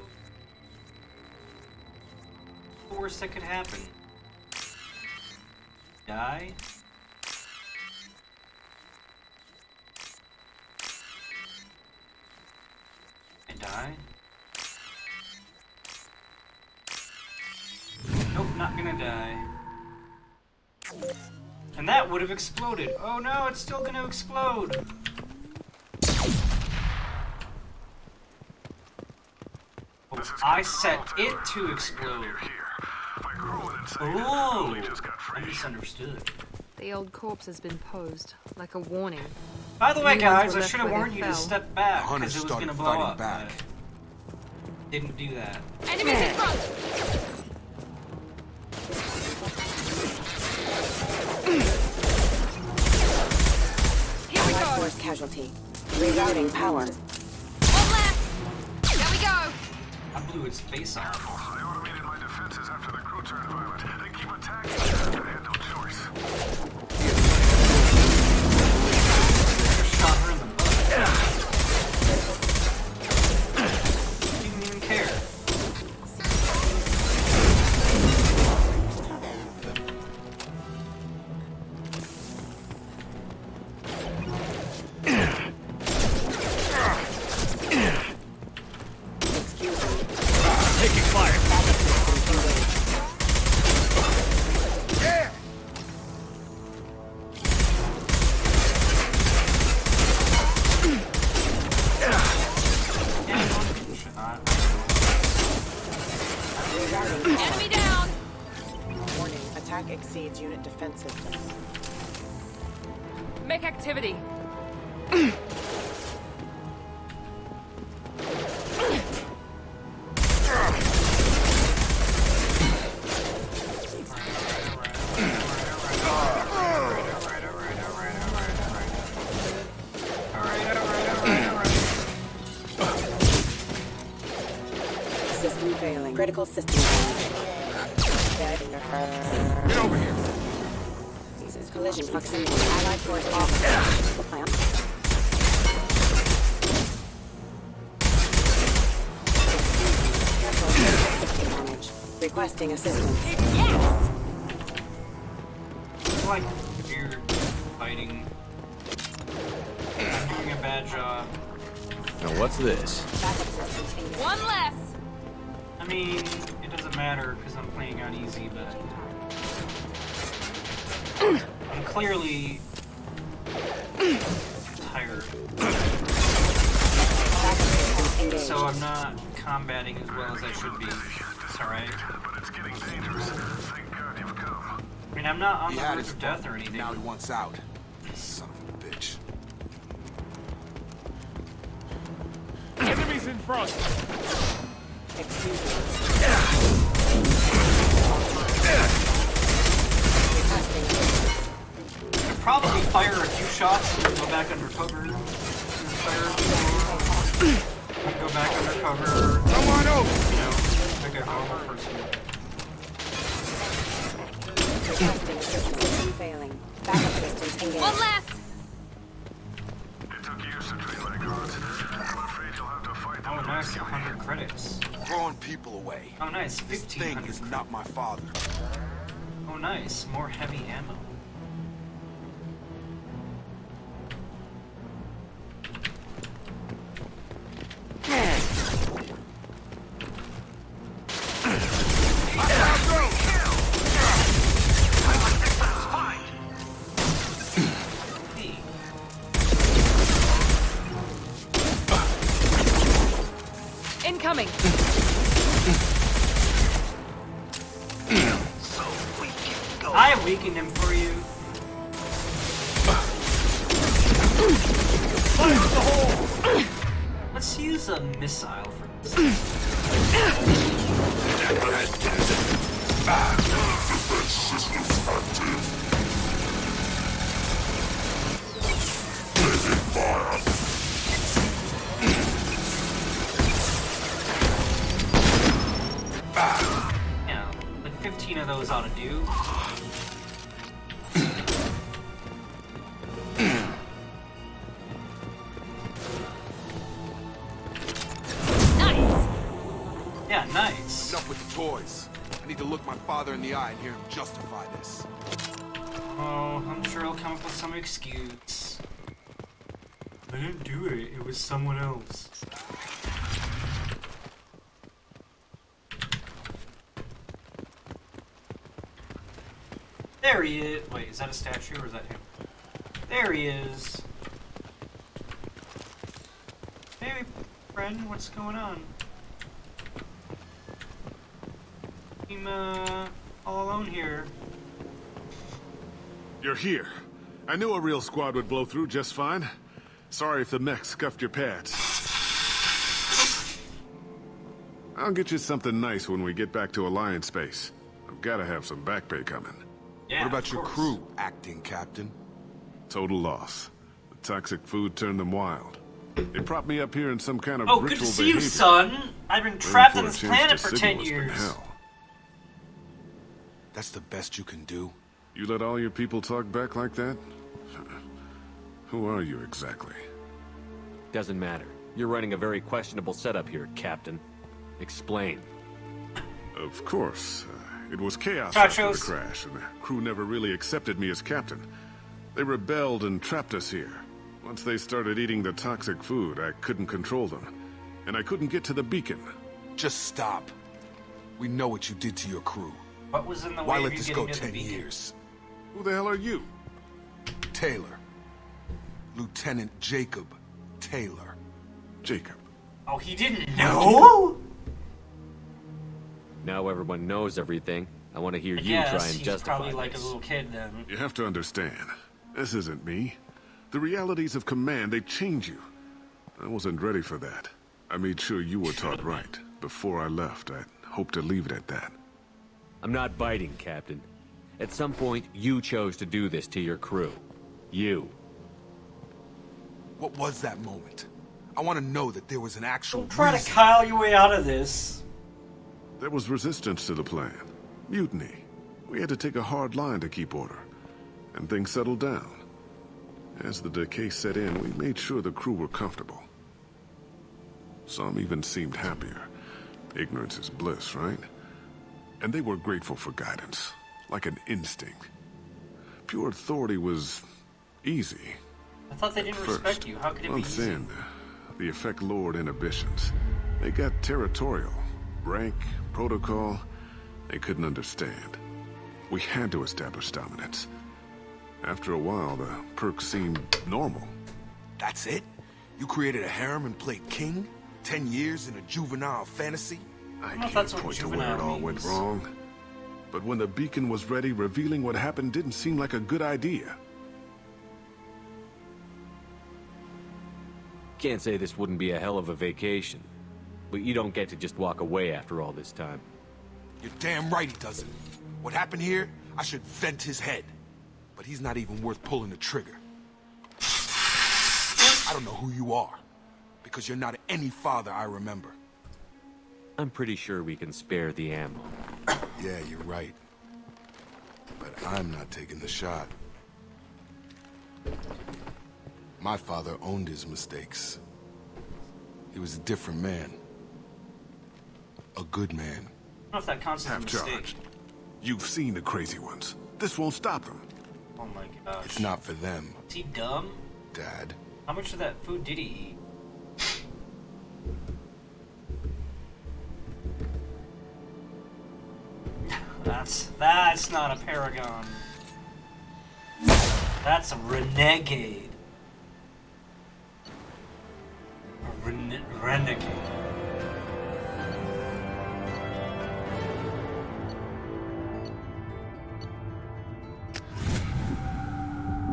The worst that could happen. Die? And die? Nope, not gonna die. And that would have exploded. Oh no, it's still gonna explode. Oh, I set it to explode. Oh, I misunderstood. The old corpse has been posed, like a warning. By the way, New ones guys, were I left should have where they warned you to fell. step back The hunters because it was gonna started blow fighting up. back. but Didn't do that. Enemies in front! Here we go. Force casualty. Rerouting power. One left! There we go! I blew its face off. I automated my defenses after the crew turned violent. They keep attacking. I had no choice. Shot her in the butt. Didn't even care. Taking fire. Enemy down! Warning, attack exceeds unit defensiveness. Make activity. System failing. Critical system damage. Get over here. Collision proximity. Allied force officer. Plant. Damage. Requesting assistance. Yes! It's like you're fighting. Doing a bad job. Now what's this? One less! I mean, it doesn't matter because I'm playing on easy, but I'm clearly tired. So I'm not combating as well as I should be. It's alright. But it's getting dangerous. Thank God you've come. I mean, I'm not on He the had verge his of death or anything. Now he wants out. Son of a bitch. Enemies in front. Excuse me. I'd probably fire a few shots and then go back under cover. Fire. Go back undercover. Someone else! You know, like a normal person. Detecting system failing. Backup systems engaged. One less! Oh, nice. 100 credits. Throwing people away. Oh, nice. This thing is not my father. Oh, nice. More heavy ammo. Incoming. I weakened him for you. Fire in the hole! Let's use a missile for this. Yeah, like 15 of those ought to do. Yeah, nice. Enough with the toys. I need to look my father in the eye and hear him justify this. Oh, I'm sure he'll come up with some excuse. I didn't do it. It was someone else. There he is. Wait, is that a statue or is that him? There he is. Hey, friend, what's going on? I'm all alone here. You're here. I knew a real squad would blow through just fine. Sorry if the mech scuffed your pads. I'll get you something nice when we get back to Alliance space. I've got to have some back pay coming. Yeah, what about your crew, acting captain? Total loss. The toxic food turned them wild. They propped me up here in some kind of Oh, ritual good to see behavior. you, son. I've been trapped on Waiting this for a chance planet to for signal 10 has been years. hell. That's the best you can do? You let all your people talk back like that? Who are you exactly? Doesn't matter. You're running a very questionable setup here, Captain. Explain. Of course. It was chaos Tachos. after the crash, and the crew never really accepted me as captain. They rebelled and trapped us here. Once they started eating the toxic food, I couldn't control them. And I couldn't get to the beacon. Just stop. We know what you did to your crew. What was in the Why way let of you this go getting to the 10 beacon? years? Who the hell are you? Taylor. Lieutenant Jacob Taylor. Jacob. Oh, he didn't know? Now everyone knows everything. I want to hear I you guess try and he's justify probably like this. a little kid then. You have to understand. This isn't me. The realities of command, they change you. I wasn't ready for that. I made sure you were taught right. Before I left, I hoped to leave it at that. I'm not biting, Captain. At some point, you chose to do this to your crew. You. What was that moment? I want to know that there was an actual Don't try to reason. Kyle your way out of this. There was resistance to the plan. Mutiny. We had to take a hard line to keep order. And things settled down. As the decay set in, we made sure the crew were comfortable. Some even seemed happier. Ignorance is bliss, right? And they were grateful for guidance, like an instinct. Pure authority was easy. I thought they didn't respect you. How could it be Months easy? in, the effect lowered inhibitions. They got territorial. Rank, protocol, they couldn't understand. We had to establish dominance. After a while, the perks seemed normal. That's it? You created a harem and played king? 10 years in a juvenile fantasy? I know if can't that's what point to where juvenile it all went means. wrong. But when the beacon was ready, revealing what happened didn't seem like a good idea. Can't say this wouldn't be a hell of a vacation. But you don't get to just walk away after all this time. You're damn right he doesn't. What happened here, I should vent his head. But he's not even worth pulling the trigger. I don't know who you are, Because you're not any father I remember. I'm pretty sure we can spare the ammo. Yeah, you're right. But I'm not taking the shot. My father owned his mistakes. He was a different man. A good man. I don't know if that counts as a mistake. Half-charged. You've seen the crazy ones. This won't stop them. Oh my gosh. It's not for them. Is he dumb? Dad. How much of that food did he eat? That's not a paragon. That's a renegade. A renegade.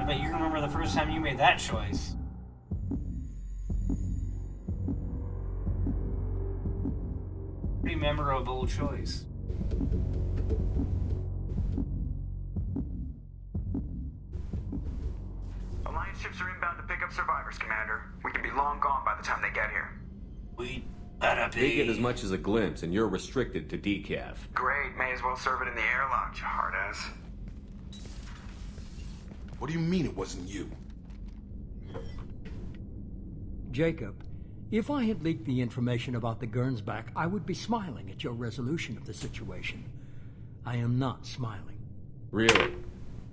I bet you can remember the first time you made that choice. Pretty memorable choice. Alliance ships are inbound to pick up survivors, Commander. We can be long gone by the time they get here. We better be. They get as much as a glimpse, and you're restricted to decaf. Great, may as well serve it in the airlock, you hard ass. What do you mean it wasn't you? Jacob, if I had leaked the information about the Gernsback, I would be smiling at your resolution of the situation. I am not smiling. Really?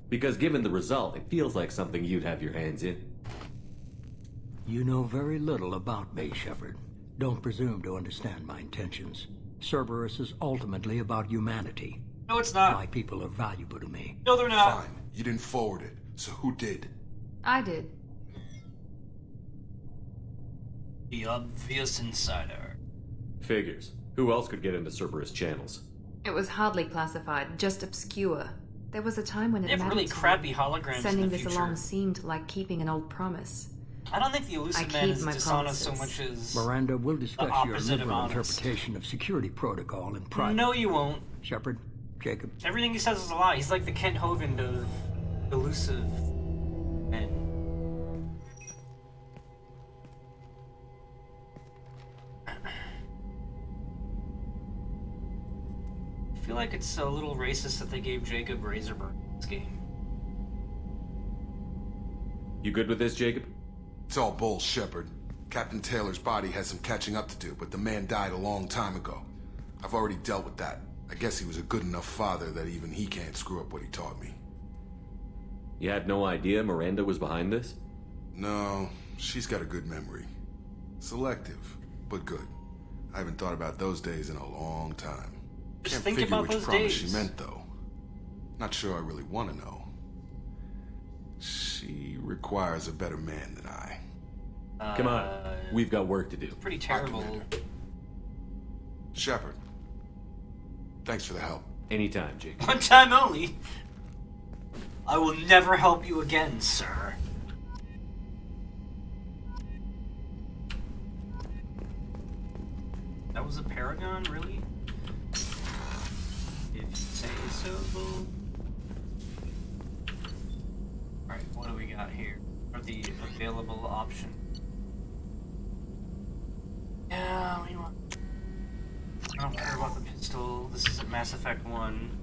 Because given the result, it feels like something you'd have your hands in. You know very little about me, Shepard. Don't presume to understand my intentions. Cerberus is ultimately about humanity. No, it's not. My people are valuable to me. No, they're not. Fine. You didn't forward it. So who did? I did. The obvious insider. Figures. Who else could get into Cerberus channels? It was hardly classified, just obscure. There was a time when it They have mattered really to crappy me. holograms Sending in the this future. along seemed like keeping an old promise. I don't think the I Elusive Man keep is my dishonest so promises. much as Miranda, we'll discuss the your opposite of liberal honest. interpretation of security protocol in private. No, you won't. Shepard, Jacob. Everything he says is a lie. He's like the Kent Hovind of Elusive Men. I feel like it's a little racist that they gave Jacob Razorburn in this game. You good with this, Jacob? It's all bull, Shepard. Captain Taylor's body has some catching up to do, but the man died a long time ago. I've already dealt with that. I guess he was a good enough father that even he can't screw up what he taught me. You had no idea Miranda was behind this? No, she's got a good memory. Selective, but good. I haven't thought about those days in a long time. Just Can't think figure about which those promise days. she meant, though. Not sure I really want to know. She requires a better man than I. Come on. We've got work to do. Pretty terrible. Shepard. Thanks for the help. Anytime, Jacob. One time only. I will never help you again, sir. That was a paragon, really? If you say so. Alright, what do we got here? What are the available options? Yeah, we want. I don't care about the pistol. This isn't Mass Effect 1.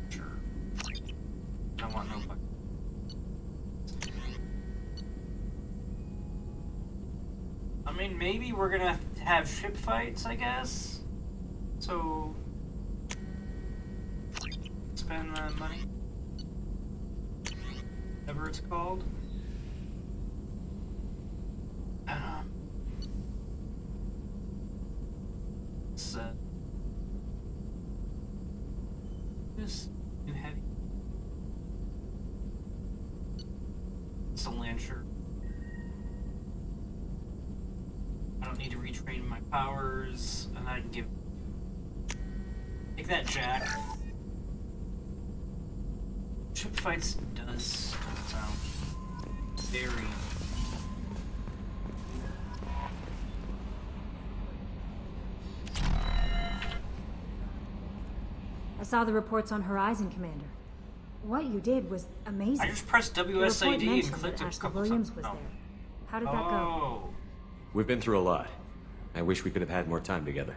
Sure. I want no fucking. I mean, maybe we're gonna have ship fights, I guess. So. Spend that money. Whatever it's called. This new heavy. It's a Lancer. I don't need to retrain my powers, and I can give. Take that, Jack. Ship fights does sound very. I saw the reports on Horizon, Commander. What you did was amazing. I just pressed The report WSAD and mentioned clicked that a Ashley couple Williams times. was Oh. there. How did that go? We've been through a lot. I wish we could have had more time together.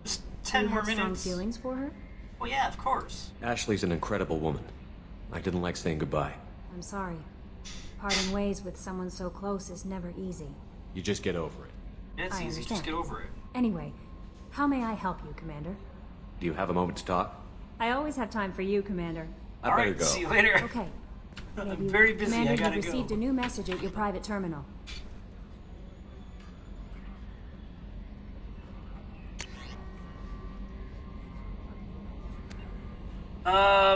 Just Do 10 you more have strong minutes. feelings for her? Well, yeah, of course. Ashley's an incredible woman. I didn't like saying goodbye. I'm sorry. Parting ways with someone so close is never easy. You just get over it. Yeah, it's I easy. Just understand. get over it. Anyway, how may I help you, Commander? Do you have a moment to talk? I always have time for you, Commander. I better go. See you later. Okay. I'm very busy. Commander, I gotta you've go. received a new message at your private terminal.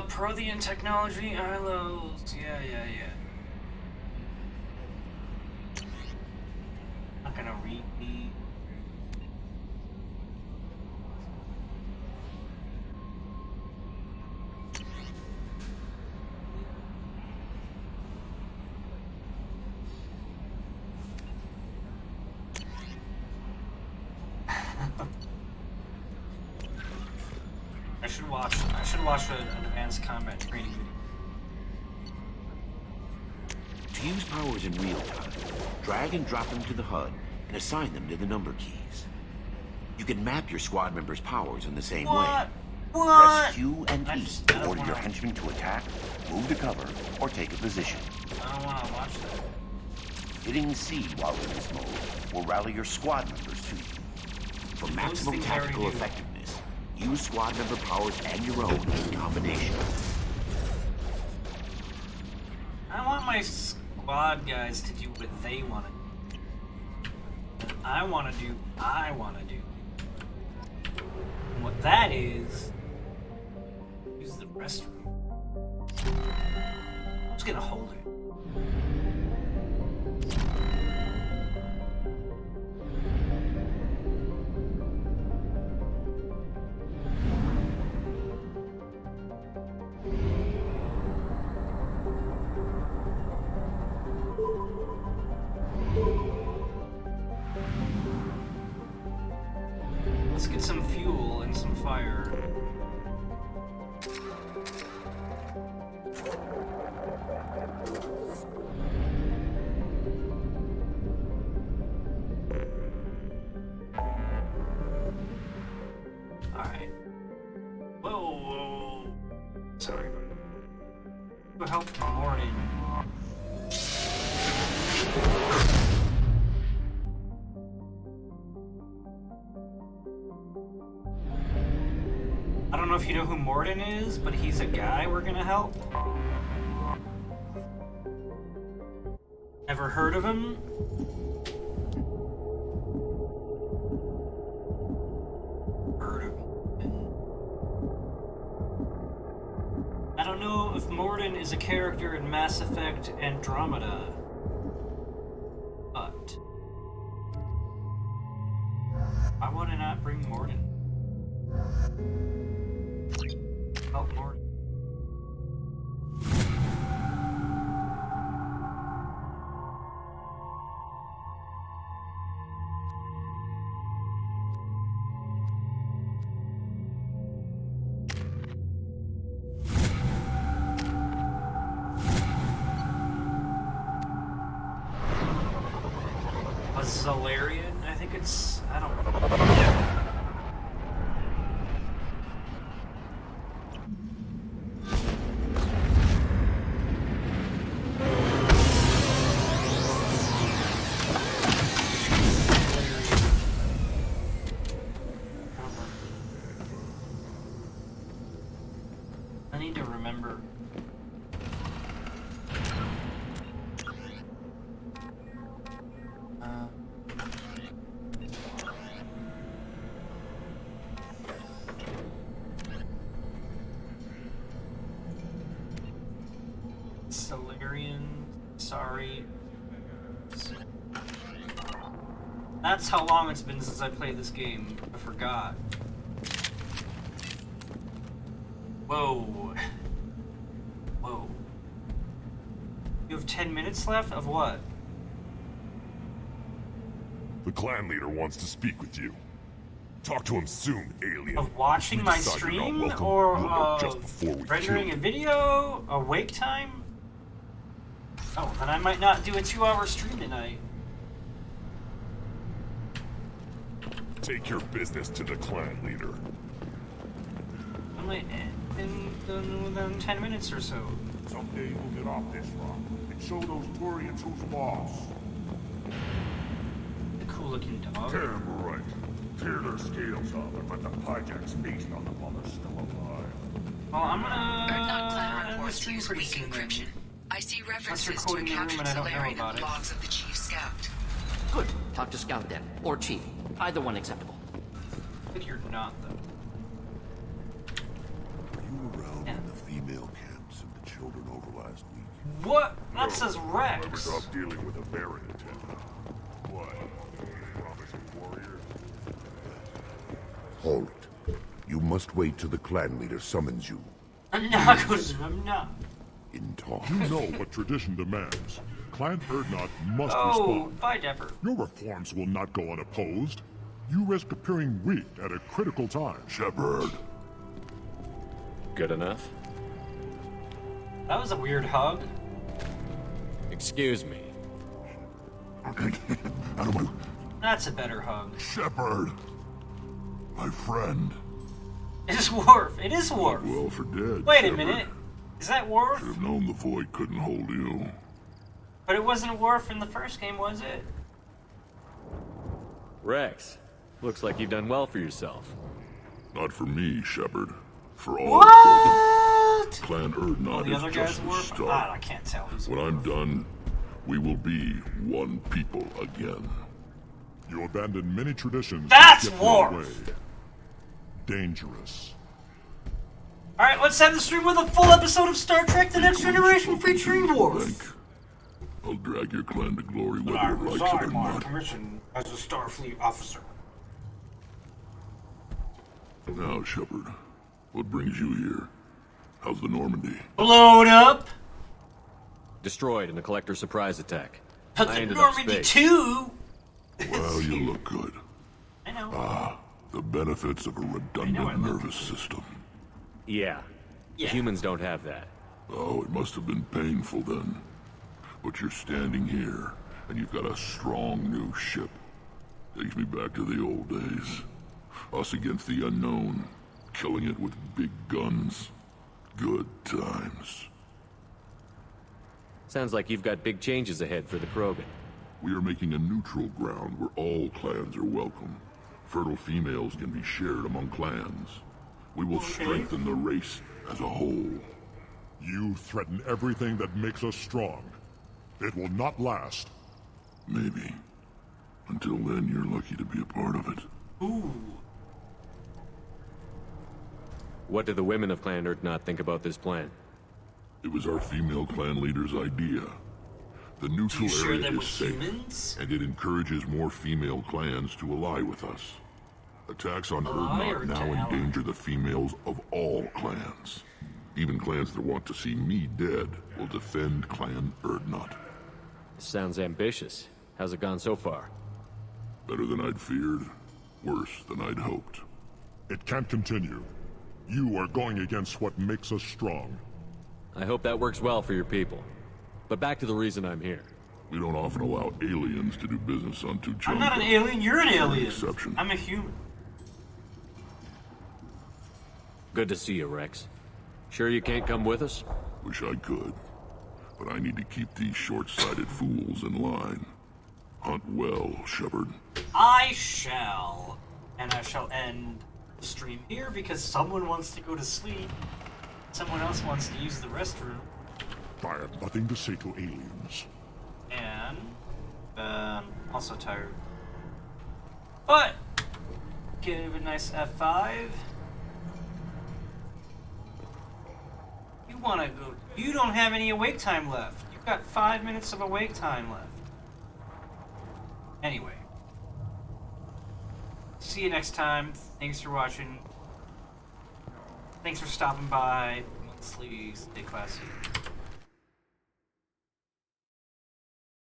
Prothean technology, ILOs. Yeah. Not gonna read the. I should watch an advanced combat training video. To use powers in real time, drag and drop them to the HUD and assign them to the number keys. You can map your squad members' powers in the same way. Press Q and E to order your henchmen to attack, move to cover, or take a position. I don't want to watch that. Hitting C while in this mode will rally your squad members to you. For maximum things I already tactical do. effectiveness, use squad member powers and your own in combination. I want my squad guys to do what they want to do. I want to do. And what that is, use the restroom. I'm just gonna hold it. Let's get some fuel and some fire. Alright. Whoa. Sorry. Go help Morton. I don't know if you know who Morden is, but he's a guy we're gonna help. Ever heard of him? Heard of him. I don't know if Morden is a character in Mass Effect Andromeda, but why would I not bring Morden? Help Morden. A Zalarian? I think it's. I don't know. I need to remember. Solarian, sorry. That's how long it's been since I played this game. I forgot. Whoa. Whoa. You have 10 minutes left of what? The clan leader wants to speak with you. Talk to him soon, alien. Of watching We my decide you're not stream welcome, or we'll know just before we rendering kill a video, a wake time? Oh, then I might not do a 2-hour stream tonight. Take your business to the clan leader. I'm like, in 10 minutes or so. Someday we'll get off this rock and show those Turians who's boss. The cool looking dog. Damn right. Tear their scales off, but the Pyjax feast on them while they're still alive. Well, I'm gonna Clan end the reports stream use pretty weak soon. encryption. I see references to a recording the room captured and I don't know Solarian in about the it. logs of the Chief Scout. Good. Talk to Scout then. Or Chief. Either one acceptable. I think you're not, though. Were you around in the female camps and the children over last week? What? That says Never Rex. stop dealing with a variant. What? Promising warrior? Halt. You must wait till the clan leader summons you. I'm not going to. I'm not. In talk. You know what tradition demands. Clan Urdnot must Oh, respond. bye, Dapper. Your reforms will not go unopposed. You risk appearing weak at a critical time. Shepard. Good enough? That was a weird hug. Excuse me. Out of my... That's a better hug. Shepard. My friend. It's Worf. It is Worf. Well for dead. Wait a Shepard. minute. Is that Worf? Should have known the void couldn't hold you. But it wasn't Worf in the first game, was it? Rex, looks like you've done well for yourself. Not for me, Shepard. For all What? Clan Oh, Urdnot the is other just guy's the Worf? start. Ah, I can't tell. Who's When I'm done, we will be one people again. You abandoned many traditions. That's to get your Worf. way. Dangerous. Alright, let's end the stream with a full episode of Star Trek The Next Generation featuring Worf. I'll drag your clan to glory But whether I it likes it resign or my not. commission as a Starfleet officer. Now, Shepard, what brings you here? How's the Normandy? Blown up. Destroyed in a collector surprise attack. But I the ended Normandy up space. 2. Well, you look good. I know. Ah, the benefits of a redundant nervous system. Yeah. Humans don't have that. Oh, it must have been painful then. But you're standing here, and you've got a strong new ship. Takes me back to the old days. Us against the unknown, killing it with big guns. Good times. Sounds like you've got big changes ahead for the Krogan. We are making a neutral ground where all clans are welcome. Fertile females can be shared among clans. We will strengthen the race as a whole. You threaten everything that makes us strong. It will not last. Maybe. Until then, you're lucky to be a part of it. Ooh. What do the women of Clan Urdnot think about this plan? It was our female clan leader's idea. The neutral share area them is with safe, humans? and it encourages more female clans to ally with us. Attacks on Ally or Urdnot now to ally? endanger the females of all clans. Even clans that want to see me dead will defend Clan Urdnot. Sounds ambitious. How's it gone so far? Better than I'd feared. Worse than I'd hoped. It can't continue. You are going against what makes us strong. I hope that works well for your people. But back to the reason I'm here. We don't often allow aliens to do business on Tuchanka. I'm not an alien, you're an alien. Exception. I'm a human. Good to see you, Rex. Sure you can't come with us? Wish I could. But I need to keep these short-sighted fools in line. Hunt well, Shepard. I shall. And I shall end the stream here because someone wants to go to sleep. Someone else wants to use the restroom. I have nothing to say to aliens. And I'm also tired. But give a nice F5. You wanna go? You don't have any awake time left. You've got 5 minutes of awake time left. Anyway. See you next time. Thanks for watching. Thanks for stopping by. Stay classy.